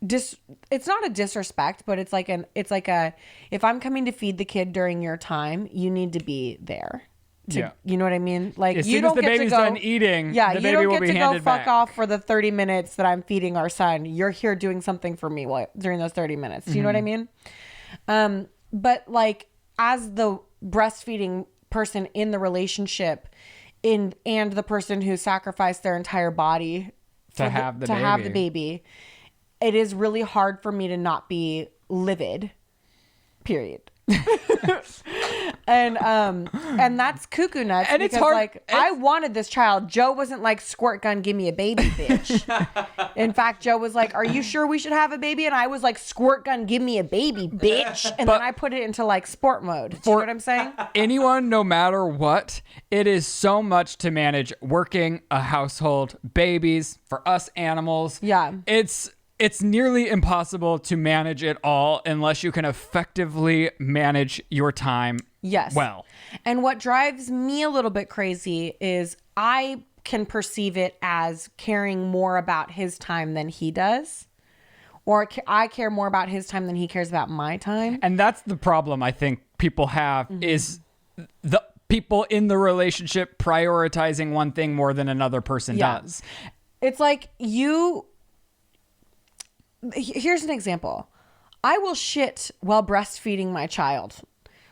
it's not a disrespect, but it's like if I'm coming to feed the kid during your time, you need to be there. You know what I mean? Like, as you soon don't as the get baby's to go, done eating, yeah, the you baby don't will get be to go handed fuck back. off for the 30 minutes that I'm feeding our son. You're here doing something for me during those 30 minutes. Do you know what I mean? But like, as the breastfeeding person in the relationship, and the person who sacrificed their entire body to have the baby, it is really hard for me to not be livid. Period. And that's cuckoo nuts. And because it's hard. Like, I wanted this child. Joe wasn't like, squirt gun, give me a baby, bitch. In fact, Joe was like, are you sure we should have a baby? And I was like, squirt gun, give me a baby, bitch. And then I put it into like sport mode. Do you know what I'm saying? Anyone, no matter what, it is so much to manage working, a household, babies, for us animals. Yeah. It's nearly impossible to manage it all unless you can effectively manage your time. Yes. Well. And what drives me a little bit crazy is I can perceive it as caring more about his time than he does. Or I care more about his time than he cares about my time. And that's the problem I think people have is the people in the relationship prioritizing one thing more than another person does. It's like here's an example. I will shit while breastfeeding my child,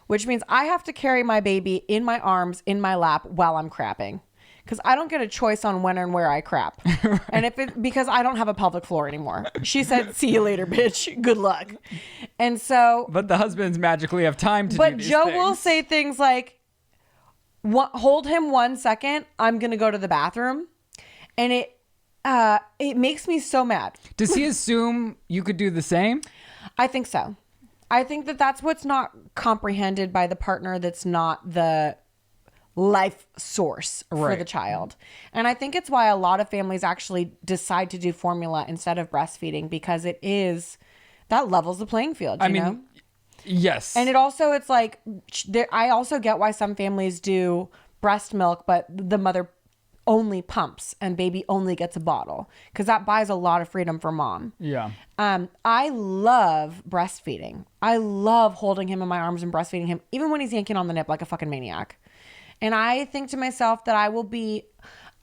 which means I have to carry my baby in my arms, in my lap while I'm crapping. Because I don't get a choice on when and where I crap. Right. And because I don't have a pelvic floor anymore. She said, see you later, bitch. Good luck. And so. But the husbands magically have time to do these Joe things. will say things like, hold him 1 second. I'm going to go to the bathroom. And it makes me so mad. Does he assume you could do the same? I think so. I think that that's what's not comprehended by the partner that's not the life source for the child. And I think it's why a lot of families actually decide to do formula instead of breastfeeding, because that levels the playing field, you know? Yes. And it's like, I also get why some families do breast milk, but the mother only pumps and baby only gets a bottle, because that buys a lot of freedom for mom. Yeah. I love breastfeeding. I love holding him in my arms and breastfeeding him, even when he's yanking on the nip like a fucking maniac. And I think to myself that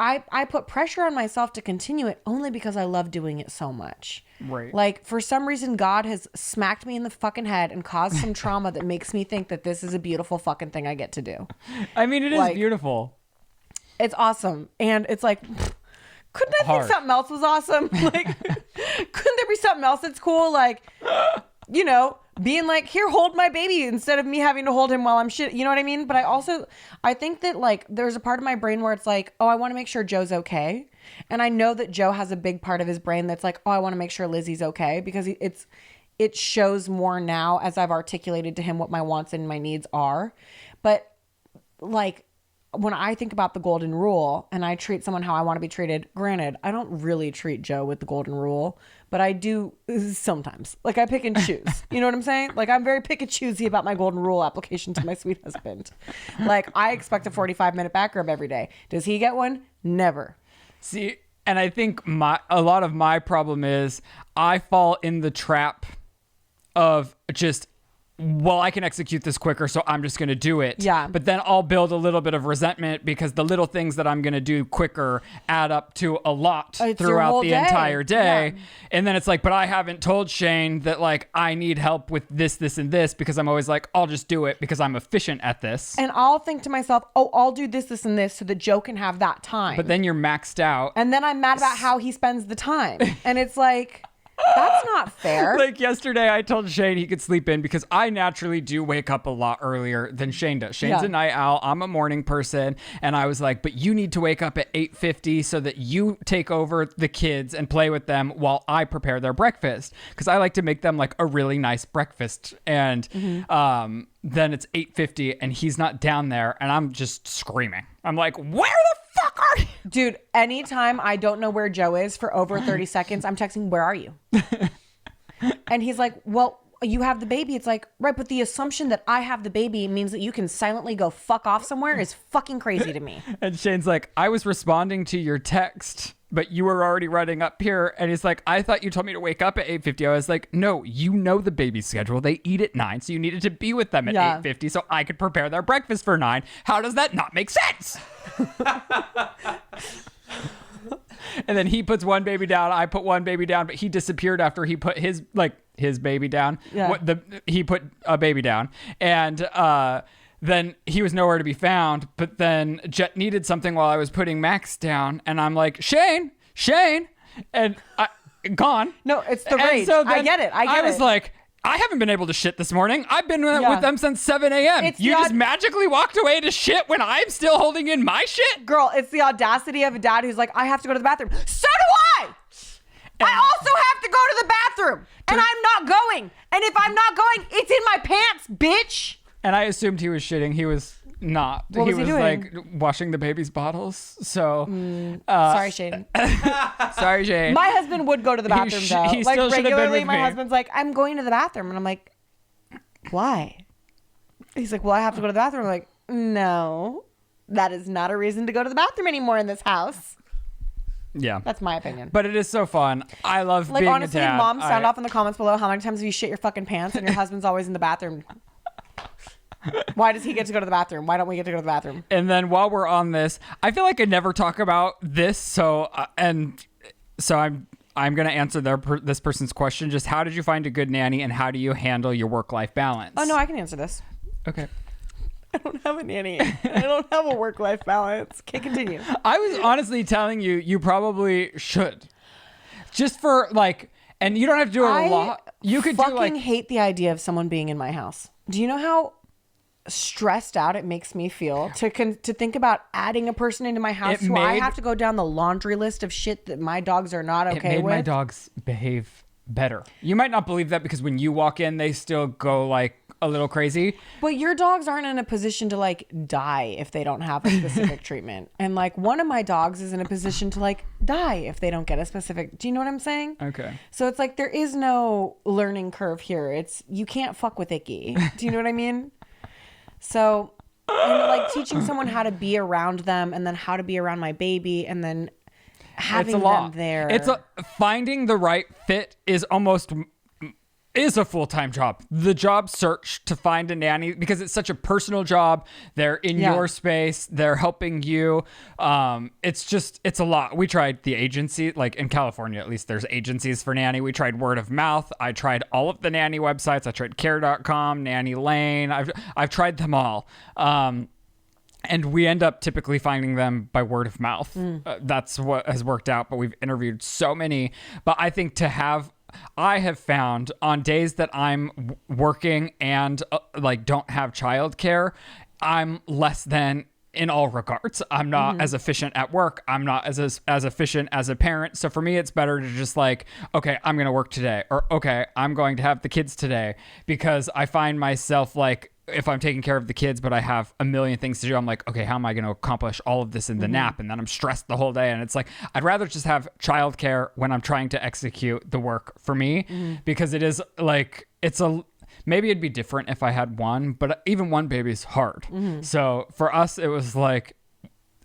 I put pressure on myself to continue it only because I love doing it so much. Right. Like, for some reason, God has smacked me in the fucking head and caused some trauma that makes me think that this is a beautiful fucking thing I get to do. I mean, it is beautiful. It's awesome. And it's like, couldn't I think something else was awesome? Like, couldn't there be something else that's cool? Like, you know, being like, here, hold my baby, instead of me having to hold him while I'm shit. You know what I mean? But I think that, like, there's a part of my brain where it's like, oh, I want to make sure Joe's okay. And I know that Joe has a big part of his brain that's like, oh, I want to make sure Lizzie's okay, because it shows more now as I've articulated to him what my wants and my needs are. But, like, when I think about the golden rule and I treat someone how I want to be treated, granted, I don't really treat Joe with the golden rule, but I do sometimes. Like, I pick and choose. You know what I'm saying? Like, I'm very pick and choosy about my golden rule application to my sweet husband. Like, I expect a 45-minute back rub every day. Does he get one? Never. See, and I think a lot of my problem is I fall in the trap of just, well, I can execute this quicker, so I'm just going to do it. Yeah. But then I'll build a little bit of resentment because the little things that I'm going to do quicker add up to a lot throughout the entire day. Yeah. And then it's like, but I haven't told Shane that, like, I need help with this, this, and this, because I'm always like, I'll just do it because I'm efficient at this. And I'll think to myself, oh, I'll do this, this, and this so that Joe can have that time. But then you're maxed out. And then I'm mad about how he spends the time. And it's like, that's not fair. Like, yesterday I told Shane he could sleep in because I naturally do wake up a lot earlier than Shane does. Shane's a night owl. I'm a morning person. And I was like, but you need to wake up at 8:50 so that you take over the kids and play with them while I prepare their breakfast. Because I like to make them like a really nice breakfast. And then it's 8:50 and he's not down there and I'm just screaming. I'm like, where the fuck are you? Dude, anytime I don't know where Joe is for over 30 seconds, I'm texting, where are you? And he's like, well, you have the baby. It's like, right, but the assumption that I have the baby means that you can silently go fuck off somewhere is fucking crazy to me. And Shane's like, I was responding to your text, but you were already running up here. And he's like, I thought you told me to wake up at 8:50. I was like, no, you know the baby's schedule. They eat at 9, so you needed to be with them at 8:50 so I could prepare their breakfast for 9. How does that not make sense? And then he puts one baby down, I put one baby down, but he disappeared after he put his baby down. Yeah. He put a baby down. And then he was nowhere to be found. But then Jet needed something while I was putting Max down. And I'm like, Shane. And gone. No, it's the rage. So I get it. I was like, I haven't been able to shit this morning. I've been with them since 7 a.m. You just magically walked away to shit when I'm still holding in my shit? Girl, it's the audacity of a dad who's like, I have to go to the bathroom. So do I! I also have to go to the bathroom. And I'm not going. And if I'm not going, it's in my pants, bitch. And I assumed he was shitting. He was not. What was he doing? Like washing the baby's bottles. So sorry, Shane. Sorry, Shane. My husband would go to the bathroom though. He like still should have been regularly, with my me. husband's like, I'm going to the bathroom, and I'm like, why? He's like, well, I have to go to the bathroom. I'm like, no, that is not a reason to go to the bathroom anymore in this house. Yeah, that's my opinion. But it is so fun. I love like being honestly, a dad. moms sound off in the comments below. How many times have you shit your fucking pants and your husband's always in the bathroom? Why does he get to go to the bathroom? Why don't we get to go to the bathroom? And then while we're on this, I feel like I never talk about this. So I'm going to answer this person's question. Just how did you find a good nanny and how do you handle your work-life balance? Oh, no, I can answer this. Okay. I don't have a nanny. I don't have a work-life balance. Okay, continue. I was honestly telling you probably should. Just for like, and you don't have to do it a lot. You could fucking hate the idea of someone being in my house. Do you know how stressed out it makes me feel to think about adding a person into my house who I have to go down the laundry list of shit that my dogs are not okay with? It made my dogs behave better. You might not believe that because when you walk in, they still go like a little crazy. But your dogs aren't in a position to like die if they don't have a specific treatment. And like one of my dogs is in a position to like die if they don't get a specific. Do you know what I'm saying? Okay. So it's like there is no learning curve here. It's you can't fuck with Icky. Do you know what I mean? So and like teaching someone how to be around them and then how to be around my baby and then having It's a lot. them there. Finding the right fit is a full-time job. The job search to find a nanny, because it's such a personal job. They're in your space. They're helping you. It's a lot. We tried the agency, like in California, at least there's agencies for nanny. We tried word of mouth. I tried all of the nanny websites. I tried care.com, Nanny Lane. I've tried them all. And we end up typically finding them by word of mouth. That's what has worked out, but we've interviewed so many. But I think I have found on days that I'm working and like don't have childcare, I'm less than in all regards. I'm not as efficient at work. I'm not as efficient as a parent. So for me, it's better to just like, okay, I'm going to work today, or okay, I'm going to have the kids today, because I find myself like, if I'm taking care of the kids, but I have a million things to do, I'm like, okay, how am I going to accomplish all of this in the nap? And then I'm stressed the whole day. And it's like, I'd rather just have childcare when I'm trying to execute the work for me, because it is like, maybe it'd be different if I had one, but even one baby is hard. So for us, it was like,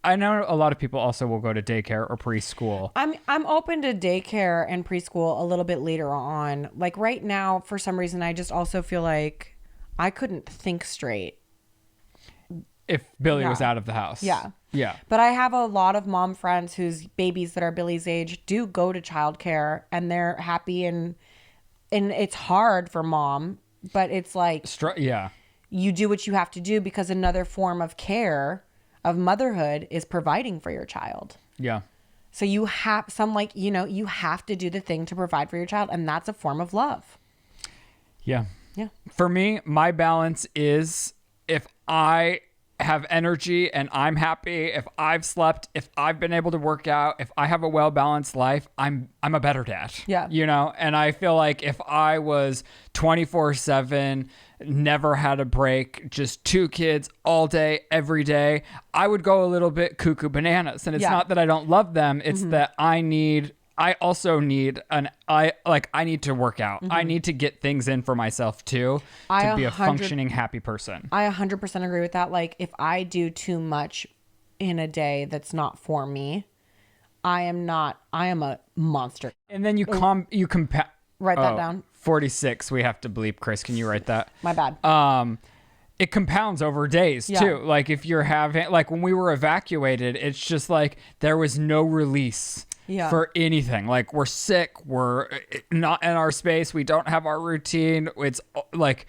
I know a lot of people also will go to daycare or preschool. I'm open to daycare and preschool a little bit later on. Like right now, for some reason, I just also feel like I couldn't think straight if Billy was out of the house. Yeah. But I have a lot of mom friends whose babies that are Billy's age do go to childcare and they're happy, and it's hard for mom, but it's like you do what you have to do, because another form of care of motherhood is providing for your child. Yeah. So you have you have to do the thing to provide for your child, and that's a form of love. Yeah. Yeah. For me, my balance is if I have energy and I'm happy, if I've slept, if I've been able to work out, if I have a well-balanced life, I'm a better dad. Yeah. You know, and I feel like if I was 24/7, never had a break, just 2 kids all day, every day, I would go a little bit cuckoo bananas. And it's not that I don't love them. It's that I also need I need to work out. I need to get things in for myself too, to be a functioning, happy person. I 100% agree with that. Like if I do too much in a day that's not for me, I am a monster. And then you compare. Write that down. 46. We have to bleep. Chris, can you write that? My bad. It compounds over days too. Like if you're having, like when we were evacuated, it's just like there was no release. For anything. Like we're sick, we're not in our space, we don't have our routine. It's like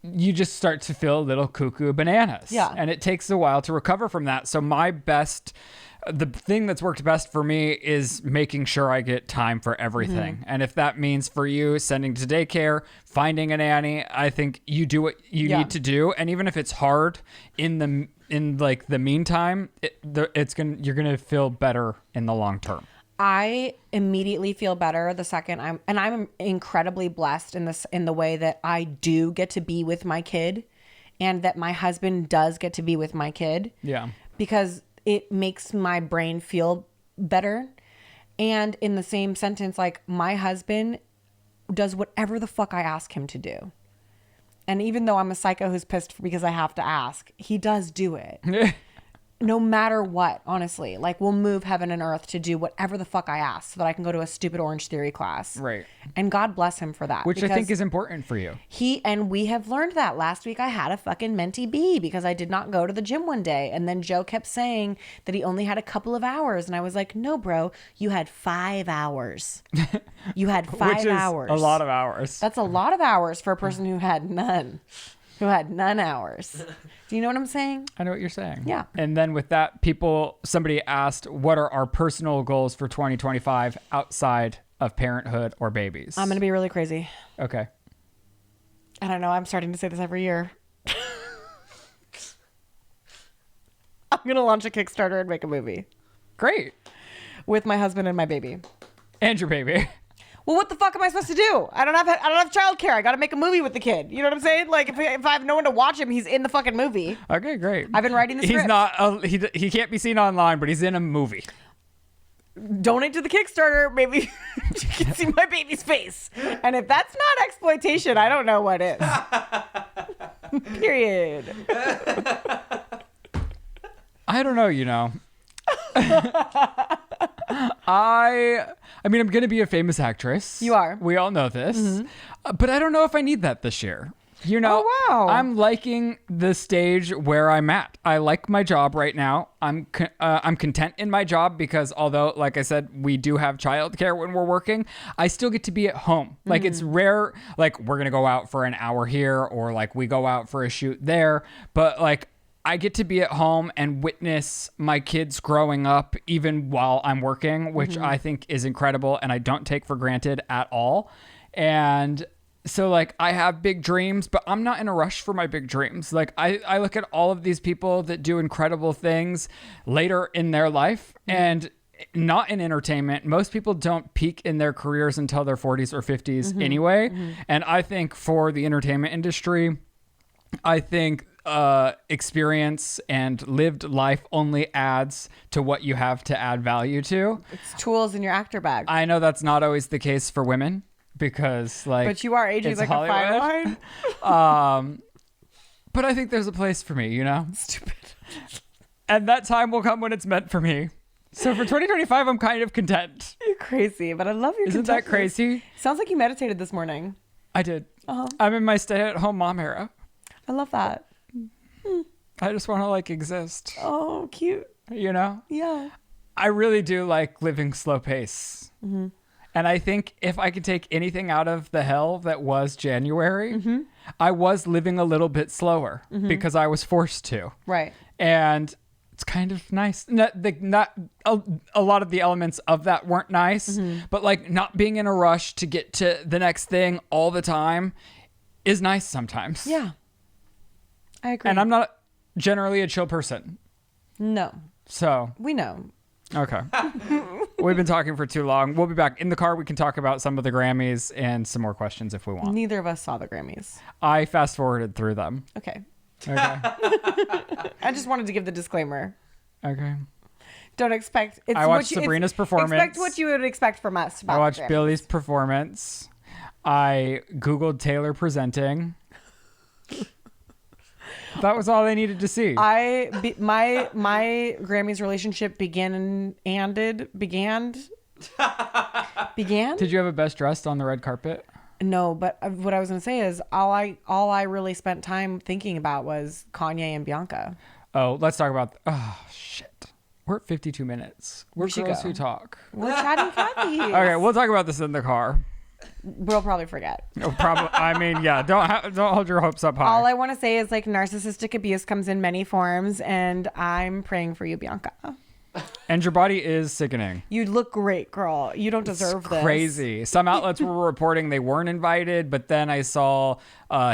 you just start to feel a little cuckoo bananas. And it takes a while to recover from that. So the thing that's worked best for me is making sure I get time for everything. And if that means for you sending to daycare, finding a nanny, I think you do what you need to do. And even if it's hard in the meantime, you're gonna feel better in the long term. I immediately feel better the second I'm incredibly blessed in the way that I do get to be with my kid, and that my husband does get to be with my kid. Yeah. Because it makes my brain feel better. And in the same sentence, like my husband does whatever the fuck I ask him to do. And even though I'm a psycho who's pissed because I have to ask, he does do it. No matter what, honestly. Like, we'll move heaven and earth to do whatever the fuck I ask so that I can go to a stupid Orange Theory class. Right. And God bless him for that. Which I think is important for you. And we have learned that. Last week I had a fucking mentee B because I did not go to the gym one day. And then Joe kept saying that he only had a couple of hours. And I was like, no, bro, you had 5 hours. You had 5 hours. A lot of hours. That's a lot of hours for a person who had none. Who had none hours. Do you know what I'm saying? I know what you're saying. Yeah. And then with that, somebody asked, what are our personal goals for 2025 outside of parenthood or babies? I'm going to be really crazy. Okay. I don't know. I'm starting to say this every year. I'm going to launch a Kickstarter and make a movie. Great. With my husband and my baby. And your baby. Well, what the fuck am I supposed to do? I don't have childcare. I got to make a movie with the kid. You know what I'm saying? Like if I have no one to watch him, he's in the fucking movie. Okay, great. I've been writing the script. He's not. He can't be seen online, but he's in a movie. Donate to the Kickstarter. Maybe you can see my baby's face. And if that's not exploitation, I don't know what is. Period. I don't know. I mean, I'm going to be a famous actress. You are. We all know this. But I don't know if I need that this year. Oh, wow. I'm liking the stage where I'm at. I like my job right now. I'm content in my job because although, like I said, we do have childcare when we're working, I still get to be at home. Like it's rare, like we're going to go out for an hour here or like we go out for a shoot there. But like I get to be at home and witness my kids growing up even while I'm working, which I think is incredible and I don't take for granted at all. And so like I have big dreams, but I'm not in a rush for my big dreams. Like I look at all of these people that do incredible things later in their life and not in entertainment. Most people don't peak in their careers until their 40s or 50s anyway. And I think for the entertainment industry, I think experience and lived life only adds to what you have to add value to. It's tools in your actor bag. I know that's not always the case for women because like but you are aging it's like Hollywood. a fine wine. But I think there's a place for me, Stupid. And that time will come when it's meant for me. So for 2025, I'm kind of content. You're crazy, but I love your Isn't that crazy? Sounds like you meditated this morning. I did. I'm in my stay-at-home mom era. I love that. I just want to like exist. Oh, cute. Yeah. I really do like living slow pace. And I think if I could take anything out of the hell that was January, I was living a little bit slower because I was forced to. Right. And it's kind of nice. Not a lot of the elements of that weren't nice, but like not being in a rush to get to the next thing all the time is nice sometimes. Yeah. I agree. And I'm not generally a chill person. No. So. We know. Okay. We've been talking for too long. We'll be back in the car. We can talk about some of the Grammys and some more questions if we want. Neither of us saw the Grammys. I fast forwarded through them. Okay. I just wanted to give the disclaimer. Okay. Don't expect. I watched Sabrina's performance. Expect what you would expect from us. I watched Billy's performance. I Googled Taylor presenting. That was all I needed to see. My Grammys relationship began. Did you have a best dressed on the red carpet? No, but what I was going to say is all I really spent time thinking about was Kanye and Bianca. Oh, let's talk about. Oh shit, we're at 52 minutes. We're girls who talk. We're chatting Kathy. Okay, we'll talk about this in the car. We'll probably forget. Probably. I mean, yeah. Don't hold your hopes up high. All I want to say is like narcissistic abuse comes in many forms, and I'm praying for you, Bianca. And your body is sickening. You look great, girl. You don't deserve this. Crazy. Some outlets were reporting they weren't invited, but then I saw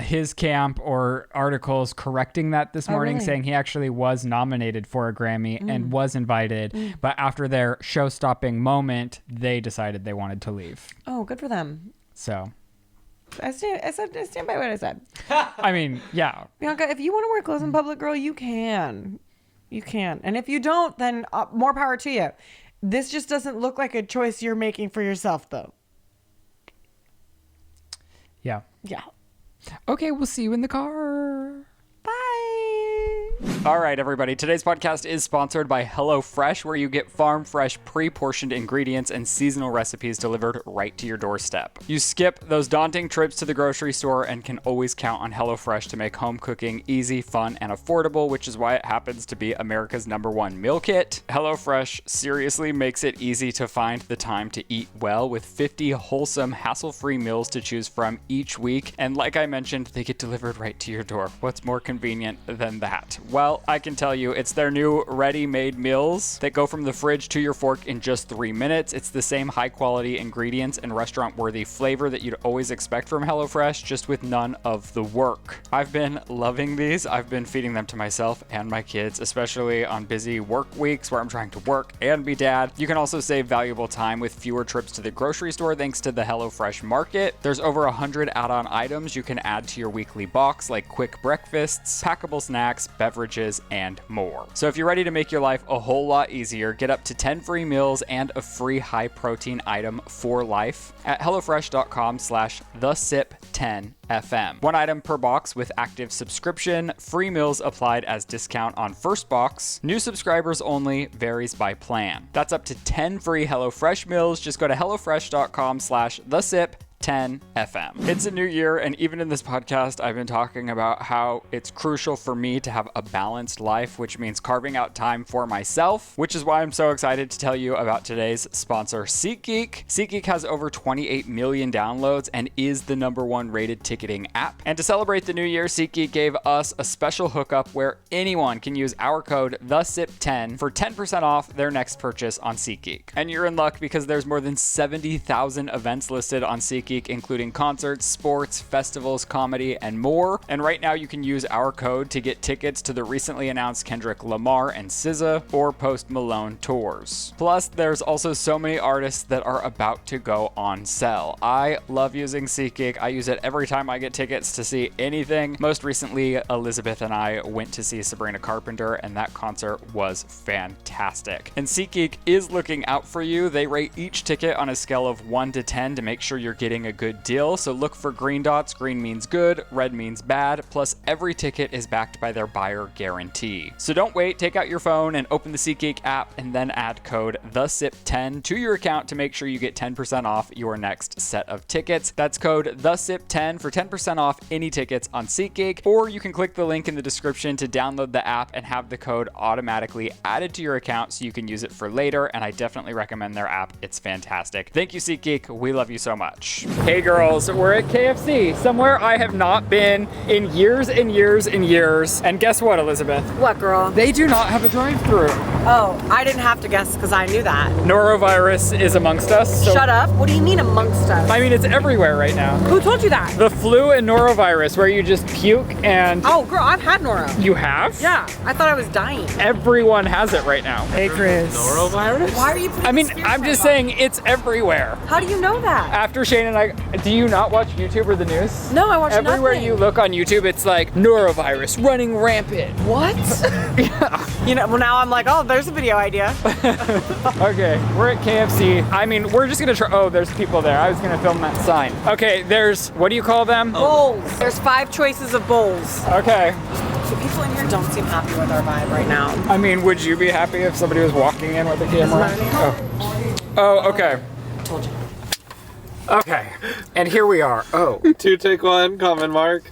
his camp or articles correcting that this morning, really? saying he actually was nominated for a Grammy and was invited. But after their show-stopping moment, they decided they wanted to leave. Oh, good for them. So. I stand by what I said. I mean, yeah. Bianca, if you want to wear clothes in public, girl, you can. You can. And if you don't, then more power to you. This just doesn't look like a choice you're making for yourself, though. Yeah. Yeah. Okay, we'll see you in the car. Bye. All right, everybody. Today's podcast is sponsored by HelloFresh, where you get farm fresh, pre-portioned ingredients and seasonal recipes delivered right to your doorstep. You skip those daunting trips to the grocery store and can always count on HelloFresh to make home cooking easy, fun, and affordable, which is why it happens to be America's #1 meal kit. HelloFresh seriously makes it easy to find the time to eat well with 50 wholesome, hassle-free meals to choose from each week. And like I mentioned, they get delivered right to your door. What's more convenient than that? Well, Well, I can tell you, it's their new ready-made meals that go from the fridge to your fork in just 3 minutes. It's the same high-quality ingredients and restaurant-worthy flavor that you'd always expect from HelloFresh, just with none of the work. I've been loving these. I've been feeding them to myself and my kids, especially on busy work weeks where I'm trying to work and be dad. You can also save valuable time with fewer trips to the grocery store thanks to the HelloFresh Market. There's over 100 add-on items you can add to your weekly box, like quick breakfasts, packable snacks, beverages, and more. So if you're ready to make your life a whole lot easier, get up to 10 free meals and a free high-protein item for life at HelloFresh.com/thesip10FM. One item per box with active subscription. Free meals applied as discount on first box. New subscribers only. Varies by plan. That's up to 10 free HelloFresh meals. Just go to HelloFresh.com/thesip10FM. It's a new year, and even in this podcast, I've been talking about how it's crucial for me to have a balanced life, which means carving out time for myself, which is why I'm so excited to tell you about today's sponsor, SeatGeek. SeatGeek has over 28 million downloads and is the #1 rated ticketing app. And to celebrate the new year, SeatGeek gave us a special hookup where anyone can use our code THESIP10 for 10% off their next purchase on SeatGeek. And you're in luck because there's more than 70,000 events listed on SeatGeek, including concerts, sports, festivals, comedy, and more. And right now you can use our code to get tickets to the recently announced Kendrick Lamar and SZA or Post Malone tours. Plus, there's also so many artists that are about to go on sale. I love using SeatGeek. I use it every time I get tickets to see anything. Most recently, Elizabeth and I went to see Sabrina Carpenter, and that concert was fantastic. And SeatGeek is looking out for you. They rate each ticket on a scale of 1 to 10 to make sure you're getting a good deal. So look for green dots. Green means good, red means bad. Plus, every ticket is backed by their buyer guarantee. So don't wait. Take out your phone and open the SeatGeek app and then add code THESIP10 to your account to make sure you get 10% off your next set of tickets. That's code THESIP10 for 10% off any tickets on SeatGeek, or you can click the link in the description to download the app and have the code automatically added to your account so you can use it for later. And I definitely recommend their app. It's fantastic. Thank you, SeatGeek. We love you so much. Hey girls, we're at KFC, somewhere I have not been in years and years and years. And guess what, Elizabeth? What, girl? They do not have a drive-thru. Oh, I didn't have to guess because I knew that. Norovirus is amongst us. So Shut up. What do you mean amongst us? I mean, it's everywhere right now. Who told you that? The flu and norovirus, where you just puke and... Oh, girl, I've had noro. You have? Yeah, I thought I was dying. Everyone has it right now. Hey, Chris. Norovirus? Why are you putting I mean, this I'm just saying it's everywhere. How do you know that? After Shane and I, do you not watch YouTube or the news? No, I watch Everywhere nothing. you look on YouTube, it's like norovirus running rampant. What? Yeah. You know, well, now I'm like, oh, there's a video idea. Okay, we're at KFC. I mean, we're just gonna try. Oh, there's people there. I was gonna film that sign. Okay, there's, what do you call them? Bowls. There's 5 choices of bowls. Okay. The people in here don't seem happy with our vibe right now. I mean, would you be happy if somebody was walking in with a camera? Oh, okay. Told you. Okay, and here we are. Oh, 2 take 1, comment mark.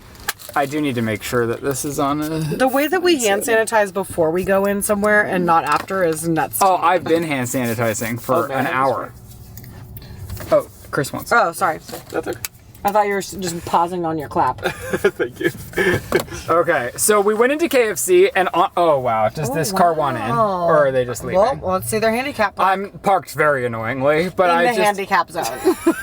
I do need to make sure that this is on a... The way that we hand sanitize before we go in somewhere and not after is nuts. Oh, I've been hand sanitizing for an hour. Oh, Chris wants. Oh, sorry. That's okay. I thought you were just pausing on your clap. Thank you. Okay, so we went into KFC and oh wow, does this car want in, or are they just leaving? Well, let's see their handicap. I'm parked very annoyingly, but in I the just handicap zone.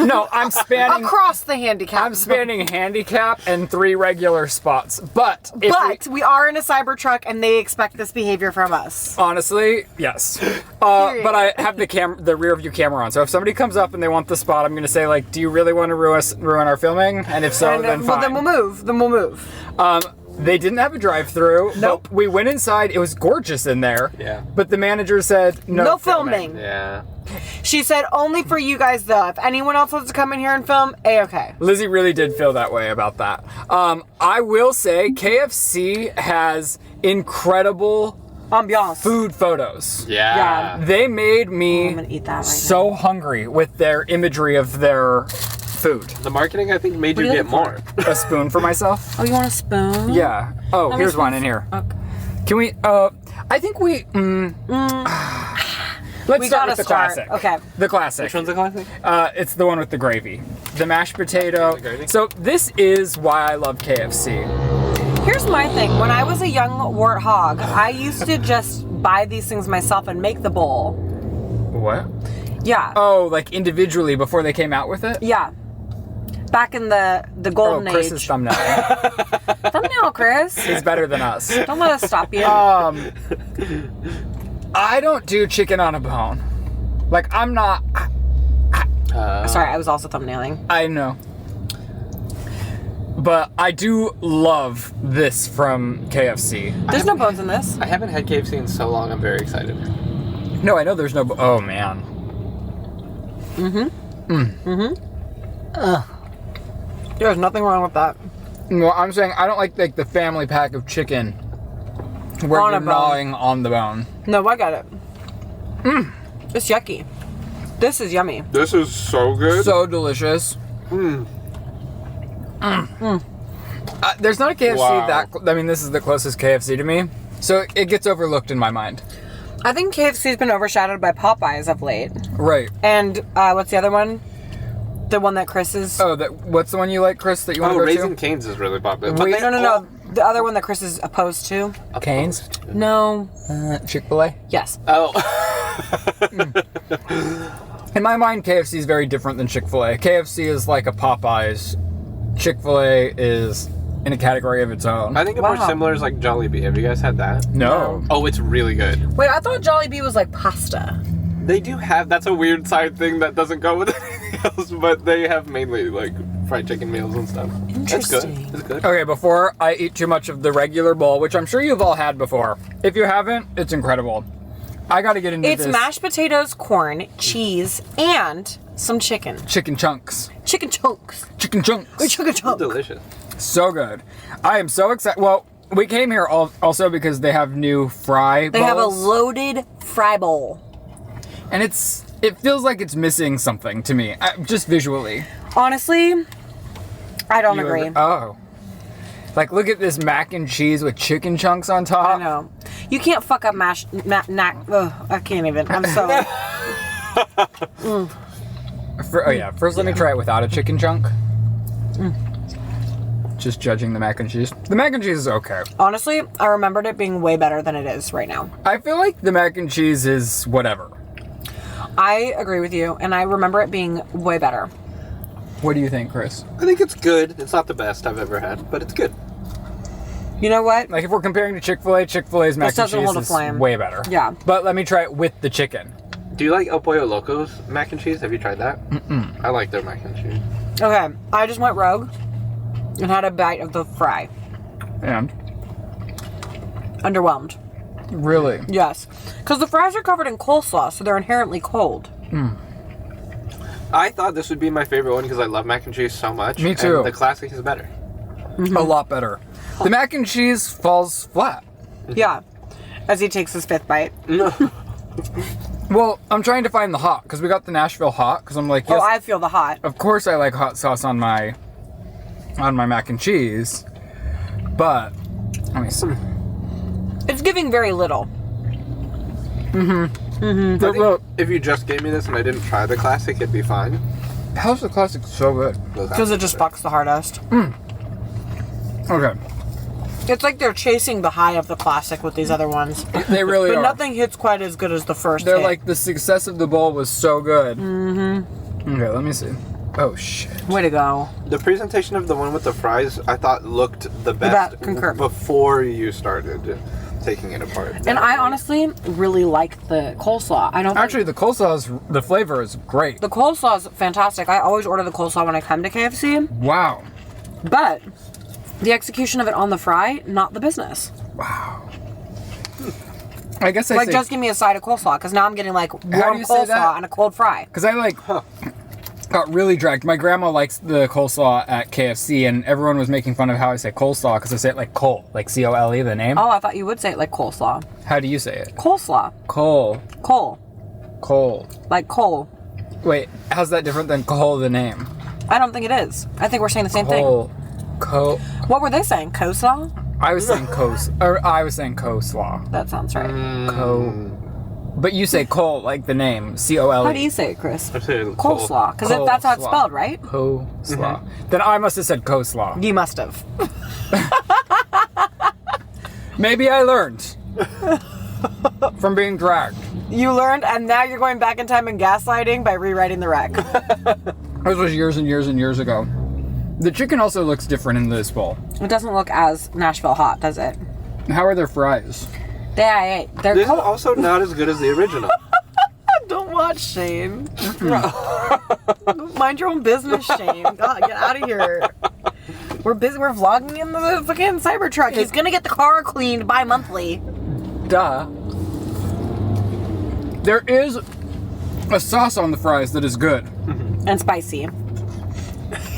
no, I'm spanning Across the handicap I'm spanning handicap and 3 regular spots, but if we are in a Cybertruck and they expect this behavior from us. honestly, yes. But I have the rear view camera on, so if somebody comes up and they want the spot, I'm gonna say like, do you really want to ruin our filming? And if so, then fine. Well, then we'll move. They didn't have a drive-through. Nope. We went inside. It was gorgeous in there. Yeah. But the manager said no filming. Yeah. She said only for you guys though. If anyone else wants to come in here and film, A-okay. Lizzie really did feel that way about that. I will say KFC has incredible ambiance. Food photos. Yeah. They made me I'm gonna eat that right so hungry with their imagery of their food. The marketing, I think, made you get more. A spoon for myself? Oh, you want a spoon? Yeah. Oh, Let me here's spoon. one in here. Okay. Can we, I think we, let's We start gotta with the start. classic. Okay. The classic. Which one's the classic? It's the one with the gravy. The mashed potato. The gravy? So this is why I love KFC. Here's my thing. When I was a young warthog, I used to just buy these things myself and make the bowl. What? Yeah. Oh, like individually before they came out with it? Yeah. Back in the golden Chris's age. thumbnail. Thumbnail, Chris. He's better than us. Don't let us stop you. I don't do chicken on a bone. Like, I'm not... Sorry, I was also thumbnailing. I know. But I do love this from KFC. There's no bones in this. I haven't had KFC in so long. I'm very excited. No, I know there's no... Oh, man. There's nothing wrong with that. Well, I'm saying I don't like the family pack of chicken where On you're a bone. gnawing on the bone. No, I got it. It's yucky. This is yummy. This is so good. So delicious. There's not a KFC Wow. this is the closest KFC to me. So it gets overlooked in my mind. I think KFC's been overshadowed by Popeyes of late. Right. And what's the other one? The one that Chris is... Oh, what's the one you like, Chris, that you want to go Raising to? Cane's is really popular. Wait, No. The other one that Chris is opposed to. Cane's? No. Chick-fil-A? Yes. Oh. In my mind, KFC is very different than Chick-fil-A. KFC is like a Popeyes. Chick-fil-A is in a category of its own. I think it's more similar is like Jollibee. Have you guys had that? No. Oh, it's really good. Wait, I thought Jollibee was like pasta. They do have, that's a weird side thing that doesn't go with anything else, but they have mainly like fried chicken meals and stuff. Interesting. It's good. It's good. Okay, before I eat too much of the regular bowl, which I'm sure you've all had before. If you haven't, it's incredible. I gotta get into It's this. mashed potatoes, corn, cheese, and some chicken. Chicken chunks. Chicken chunks. Chicken chunks. Chicken chunks. Delicious. So good. I am so excited. Well, we came here also because they have new fry They bowls. have a loaded fry bowl. And it feels like it's missing something to me, just visually. Honestly, I don't agree. Oh. Like, look at this mac and cheese with chicken chunks on top. I know. You can't fuck up I can't even. I'm so... First let me try it without a chicken chunk. Just judging the mac and cheese. The mac and cheese is okay. Honestly, I remembered it being way better than it is right now. I feel like the mac and cheese is whatever. I agree with you, and I remember it being way better. What do you think, Chris? I think it's good. It's not the best I've ever had, but it's good. You know what? Like, if we're comparing to Chick-fil-A, Chick-fil-A's mac and doesn't cheese hold a is flame. way better. Yeah. But let me try it with the chicken. Do you like El Pollo Loco's mac and cheese? Have you tried that? I like their mac and cheese. Okay, I just went rogue and had a bite of the fry. And? Underwhelmed. Really? Yes. Because the fries are covered in coleslaw, so they're inherently cold. I thought this would be my favorite one because I love mac and cheese so much. Me too. And the classic is better. A lot better. The mac and cheese falls flat. Yeah. As he takes his fifth bite. Well, I'm trying to find the hot, because we got the Nashville hot, because I'm like, yes, Oh, I feel the hot. of course I like hot sauce on my mac and cheese, but, let me see. It's giving very little. I think if you just gave me this and I didn't try the classic, it'd be fine. How's the classic so good? Because it just fucks the hardest. Okay. It's like they're chasing the high of the classic with these other ones. They really But are. nothing hits quite as good as the first They're hit. like, the success of the bowl was so good. Okay, let me see. Oh, shit. Way to go. The presentation of the one with the fries, I thought looked the best concur. before you started taking it apart. And I honestly really like the coleslaw. I don't Actually, the the flavor is great. The coleslaw is fantastic. I always order the coleslaw when I come to KFC. Wow. But the execution of it on the fry, not the business. Wow. I guess I Like, say... just give me a side of coleslaw, because now I'm getting, like, do warm you say that? coleslaw and a cold fry. Because I, got really dragged. My grandma likes the coleslaw at KFC, and everyone was making fun of how I say coleslaw, because I say it like Cole, like C-O-L-E, the name. Oh, I thought you would say it like coleslaw. How do you say it? Coleslaw. Cole. Coal. Like coal. Wait, how's that different than Cole, the name? I don't think it is. I think we're saying the same Cole. thing. What were they saying? Coleslaw? I was saying coleslaw. That sounds right. But you say Cole, like the name, C-O-L-E. How do you say it, Chris? I say Coleslaw. Because that's how it's Coleslaw. spelled, right? Coleslaw. Then I must have said coleslaw. You must have. Maybe I learned from being dragged. You learned, and now you're going back in time and gaslighting by rewriting the wreck. This was years and years and years ago. The chicken also looks different in this bowl. It doesn't look as Nashville hot, does it? How are their fries? I ate. They're This is also not as good as the original. Don't watch, Shane. Mind your own business, Shane. God, get out of here. We're busy. We're vlogging in the fucking Cybertruck. He's gonna get the car cleaned bi-monthly. Duh. There is a sauce on the fries that is good. And spicy.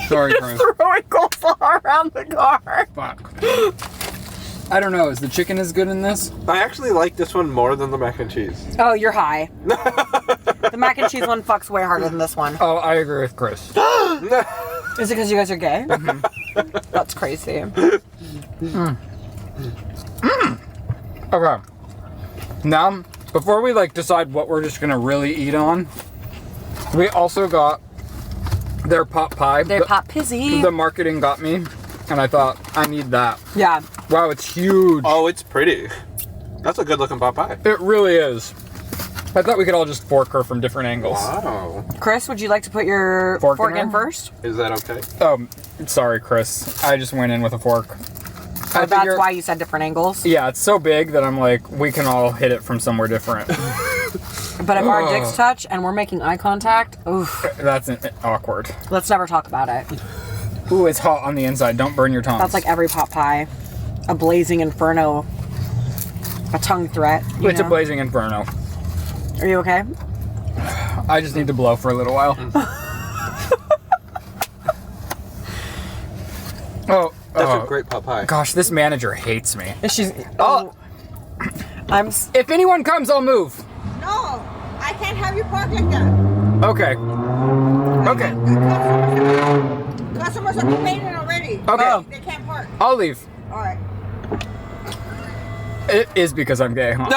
Sorry, Chris. Throwing coleslaw around the car. Fuck. I don't know. Is the chicken as good in this? I actually like this one more than the mac and cheese. Oh, you're high. The mac and cheese one fucks way harder than this one. Oh, I agree with Chris. Is it because you guys are gay? That's crazy. Okay. Now, before we decide what we're just gonna really eat on, we also got their pot pie. They're pot pizzy. The marketing got me, and I thought I need that. Yeah. Wow, it's huge. Oh, it's pretty. That's a good looking pot pie. It really is. I thought we could all just fork her from different angles. Wow. Chris, would you like to put your fork in first? Is that okay? Oh, sorry, Chris. I just went in with a fork. Oh, that's why you said different angles? Yeah, it's so big that I'm like, we can all hit it from somewhere different. But if our dicks touch and we're making eye contact, oof. That's awkward. Let's never talk about it. Ooh, it's hot on the inside. Don't burn your tongue. That's like every pot pie. A blazing inferno. A tongue threat. It's a blazing inferno. Are you okay? I just need to blow for a little while. That's a great pot pie. Gosh, this manager hates me. She's. If anyone comes, I'll move. No, I can't have you park like that. Okay. Okay. Customers are complaining already. Okay. They can't park. I'll leave. All right. It is because I'm gay, huh?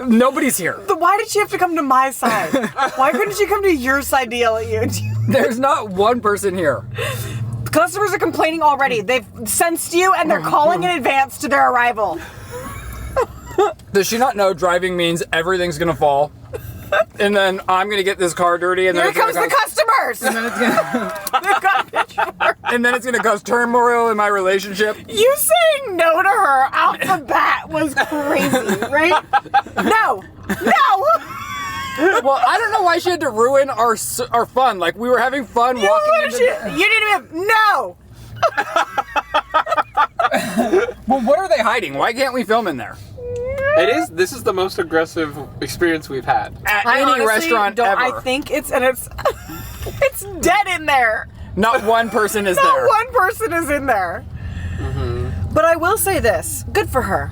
Nobody's here. Why did she have to come to my side? Why couldn't she come to your side to yell at you? There's not one person here. Customers are complaining already. They've sensed you and they're calling in advance to their arrival. Does she not know driving means everything's gonna fall? And then I'm gonna get this car dirty, and then Here comes the customers! And then it's gonna They've got pitchforks. and then it's gonna cause turmoil in my relationship. You saying no to her out the bat was crazy, right? No! No! Well, I don't know why she had to ruin our fun. Like, we were having fun walking into... You need to be... No! Well, what are they hiding? Why can't we film in there? This is the most aggressive experience we've had. At I any honestly restaurant don't, ever. I think it's it's dead in there. Not one person is Not there. one person is in there. Mm-hmm. But I will say this: good for her.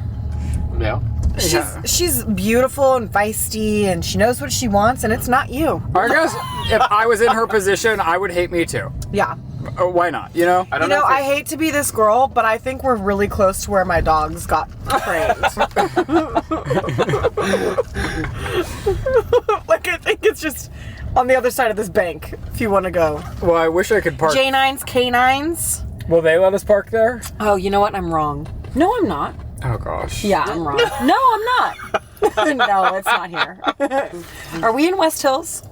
Yeah. She's beautiful and feisty, and she knows what she wants, and it's not you. I guess if I was in her position, I would hate me too. Yeah. Why not? You know? I don't know. I hate to be this girl, but I think we're really close to where my dogs got trained. Like, I think it's just on the other side of this bank, if you want to go. Well, I wish I could park. J9s, K9s. Will they let us park there? Oh, you know what? I'm wrong. No, I'm not. Oh, gosh. Yeah, I'm wrong. No, I'm not. No, it's not here. Are we in West Hills?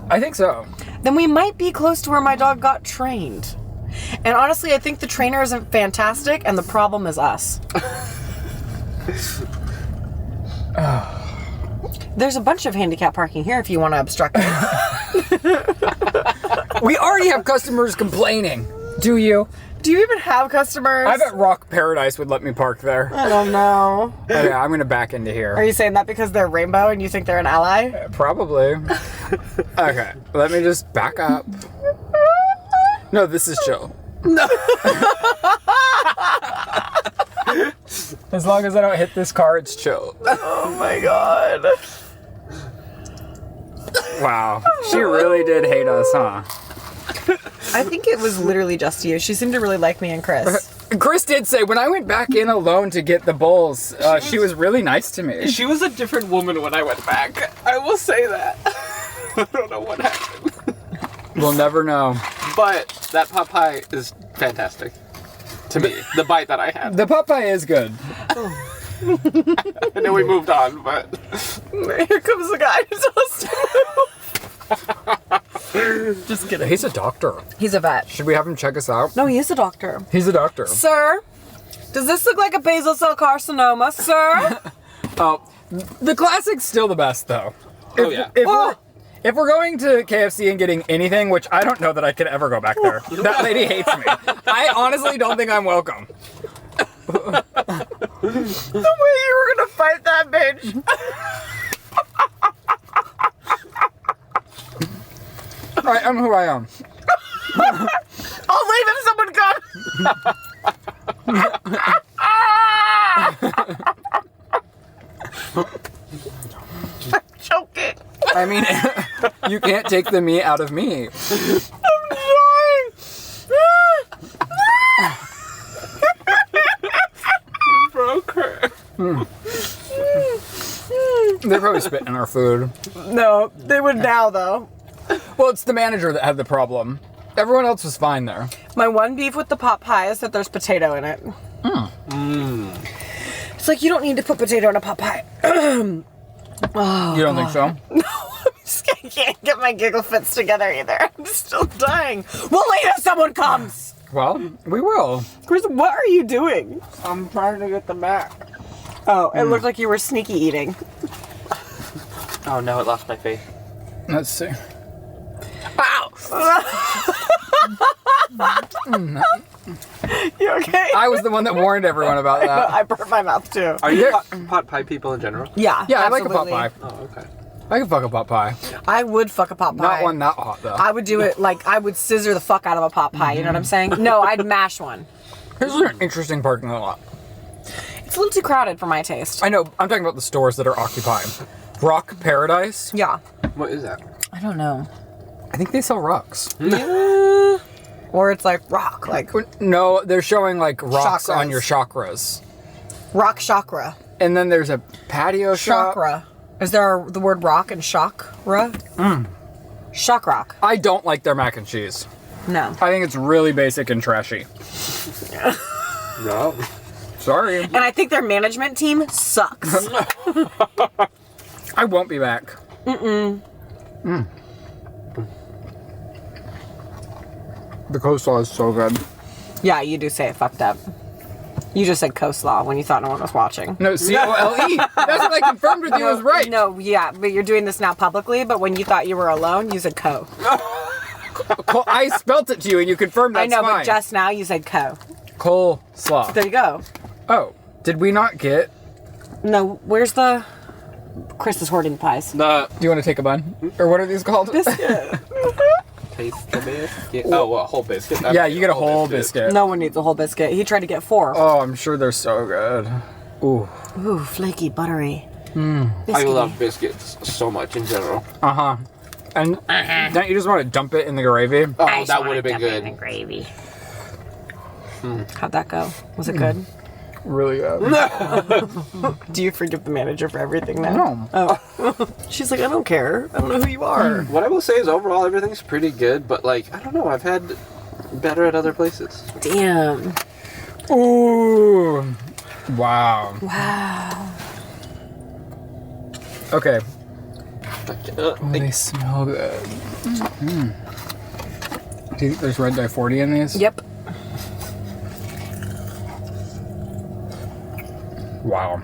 I think so. Then we might be close to where my dog got trained. And honestly, I think the trainer isn't fantastic, and the problem is us. There's a bunch of handicap parking here if you want to obstruct it. We already have customers complaining. Do you? Do you even have customers? I bet Rock Paradise would let me park there. I don't know. Okay, I'm gonna back into here. Are you saying that because they're rainbow and you think they're an ally? Probably. Okay, let me just back up. No, this is chill. No. As long as I don't hit this car, it's chill. Oh my god. Wow, she really did hate us, huh? I think it was literally just you. She seemed to really like me and Chris. Chris did say when I went back in alone to get the bowls, she was really nice to me. She was a different woman when I went back. I will say that. I don't know what happened. We'll never know. But that pot pie is fantastic. to me. The bite that I had. The pot pie is good. And then we moved on, but Here comes the guy who's supposed to Just kidding. He's a doctor. He's a vet. Should we have him check us out? No, he is a doctor. He's a doctor. Sir, does this look like a basal cell carcinoma, sir? Oh, the classic's still the best, though. oh yeah. If we're going to KFC and getting anything, which I don't know that I could ever go back there. That lady hates me. I honestly don't think I'm welcome. The way you were gonna fight that bitch. I'm who I am. I'll leave if someone comes. I'm choking. I mean, you can't take the me out of me. I'm dying. Broke her. They probably spit in our food. No, they would now though. Well, it's the manager that had the problem. Everyone else was fine there. My one beef with the pot pie is that there's potato in it. It's like you don't need to put potato in a pot pie. You don't think so? I can't get my giggle fits together either. I'm still dying. We'll leave if someone comes. Well, we will. Chris, what are you doing? I'm trying to get them back. Oh, it looked like you were sneaky eating. Oh no, it lost my face. Let's see. Ow! You okay? I was the one that warned everyone about that. I burnt my mouth too. Are you pot pie people in general? Yeah, Yeah, I like a pot absolutely. pie. Oh, okay. I can fuck a pot pie. I would fuck a pot pie. Not one that hot, though. I would do it like I would scissor the fuck out of a pot pie. You know what I'm saying? No, I'd mash one. This is an interesting parking lot. It's a little too crowded for my taste. I know, I'm talking about the stores that are occupied. Rock Paradise? Yeah. What is that? I don't know. I think they sell rocks. Or it's like rock, like No, they're showing like rocks Chakras. on your chakras. rock chakra. And then there's a patio shop. Chakra. Is there the word rock and chakra? Shock rock. I don't like their mac and cheese. No. I think it's really basic and trashy. No. Sorry. And I think their management team sucks. I won't be back. The coleslaw is so good. Yeah, you do say it fucked up. You just said coleslaw when you thought no one was watching. No, C-O-L-E. That's what I confirmed with you was right. No, yeah, but you're doing this now publicly, but when you thought you were alone, you said co. I spelt it to you and you confirmed that's I know, fine. but just now you said co. Coleslaw. There you go. Oh, did we not get... No, where's the... Chris is hoarding pies. The Do you want to take a bun? Or what are these called? taste the biscuit. Oh, well, a whole biscuit. Yeah, you get a whole biscuit. No one needs a whole biscuit. He tried to get 4. Oh, I'm sure they're so good. Ooh. Ooh, flaky, buttery. I Biscuity. love biscuits so much in general. Uh-huh. And don't you just want to dump it in the gravy? Oh, that would have been good. Gravy. How'd that go? Was it good? Really good. Do you forgive the manager for everything now? No. Oh. She's like, I don't care. I don't know who you are. What I will say is overall everything's pretty good, but like, I don't know, I've had better at other places. Damn. Ooh. Wow. Wow. Okay. Like, Oh, they smell good. Do you think there's red dye 40 in these? Yep. Wow.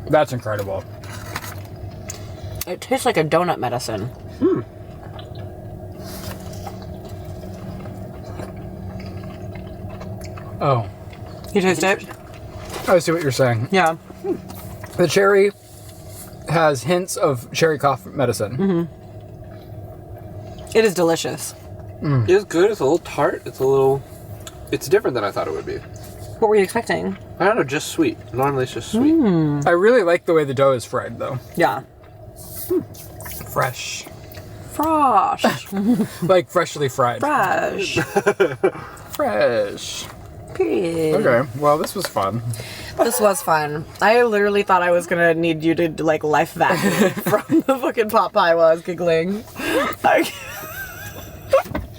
That's incredible. It tastes like a donut medicine. Oh. You taste it? I see what you're saying. Yeah. The cherry has hints of cherry cough medicine. It is delicious. it's good, it's a little tart, it's different than I thought it would be. What were you expecting? I don't know, just sweet. Normally it's just sweet. I really like the way the dough is fried, though. Yeah. Fresh. Frosh. Like freshly fried. Fresh. Fresh. Period. Okay, well, this was fun. This was fun. I literally thought I was gonna need you to like life vacuum from the fucking pot pie while I was giggling.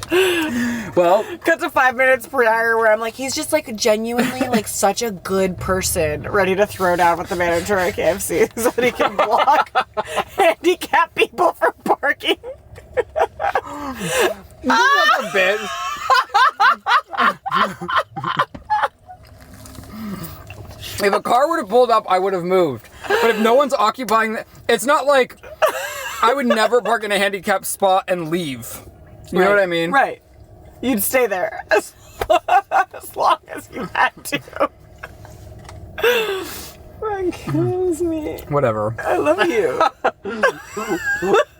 Well, cut to 5 minutes prior where I'm like, he's just like genuinely like such a good person, ready to throw down with the manager at KFC so that he can block handicapped people from parking. this is like a bit. If a car would have pulled up, I would have moved. But if no one's occupying, it's not like I would never park in a handicapped spot and leave. You know what I mean? Right. You'd stay there as long as you had to. That kills me. Whatever. I love you.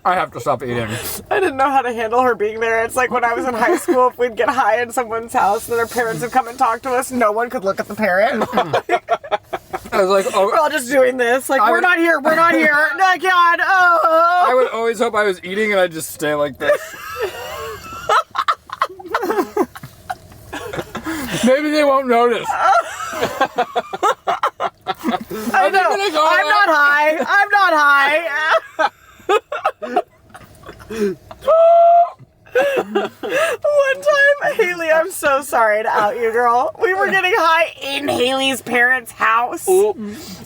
I have to stop eating. I didn't know how to handle her being there. It's like when I was in high school, if we'd get high in someone's house and their parents would come and talk to us, no one could look at the parent. I was like, oh. We're all just doing this. Like, we're not here. No, God. Oh. I would always hope I was eating and I'd just stay like this. Maybe they won't notice. I know. I'm not high. One time, Haley, I'm so sorry to out you, girl. We were getting high in Haley's parents' house.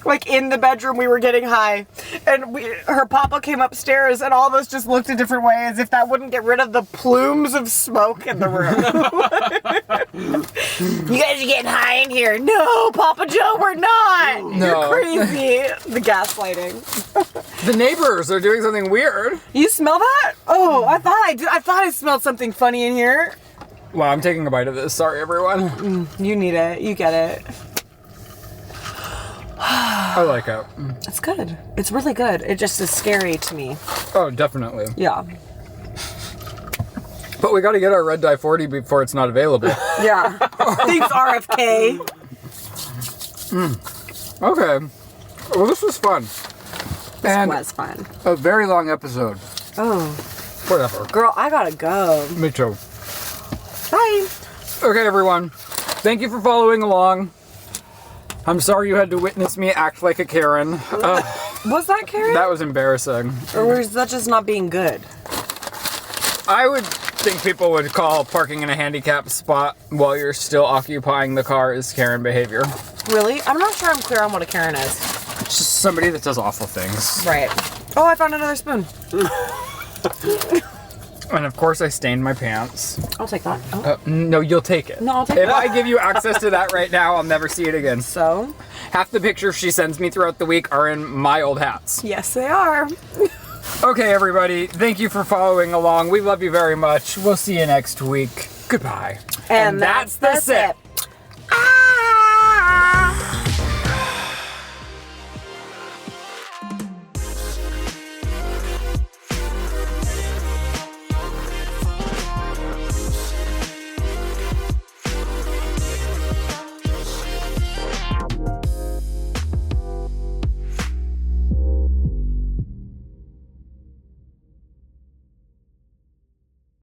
Like in the bedroom, we were getting high. And her papa came upstairs, and all of us just looked a different way as if that wouldn't get rid of the plumes of smoke in the room. You guys are getting high in here. No, Papa Joe, we're not. No. You're crazy. The gaslighting. The neighbors are doing something weird. You smell that? Oh, I thought I did. I thought I smelled something funny in here. Wow, I'm taking a bite of this. Sorry, everyone. You need it. You get it. I like it. It's good. It's really good. It just is scary to me. Oh, definitely. Yeah. But we got to get our red dye 40 before it's not available. Yeah. Thanks, RFK. Okay. Well, this was fun. This was fun. A very long episode. Oh. Whatever. Girl, I gotta go. Me too. Bye. Okay, everyone. Thank you for following along. I'm sorry you had to witness me act like a Karen. Was that Karen? That was embarrassing. Or was that just not being good? I would think people would call parking in a handicapped spot while you're still occupying the car is Karen behavior. Really? I'm not sure I'm clear on what a Karen is. It's just somebody that does awful things. Right. Oh, I found another spoon. And of course I stained my pants. I'll take that. Oh. No, you'll take it. No, I'll take If that. I give you access to that right now, I'll never see it again. So? Half the pictures she sends me throughout the week are in my old hats. Yes, they are. Okay, everybody. Thank you for following along. We love you very much. We'll see you next week. Goodbye. And that's the sip.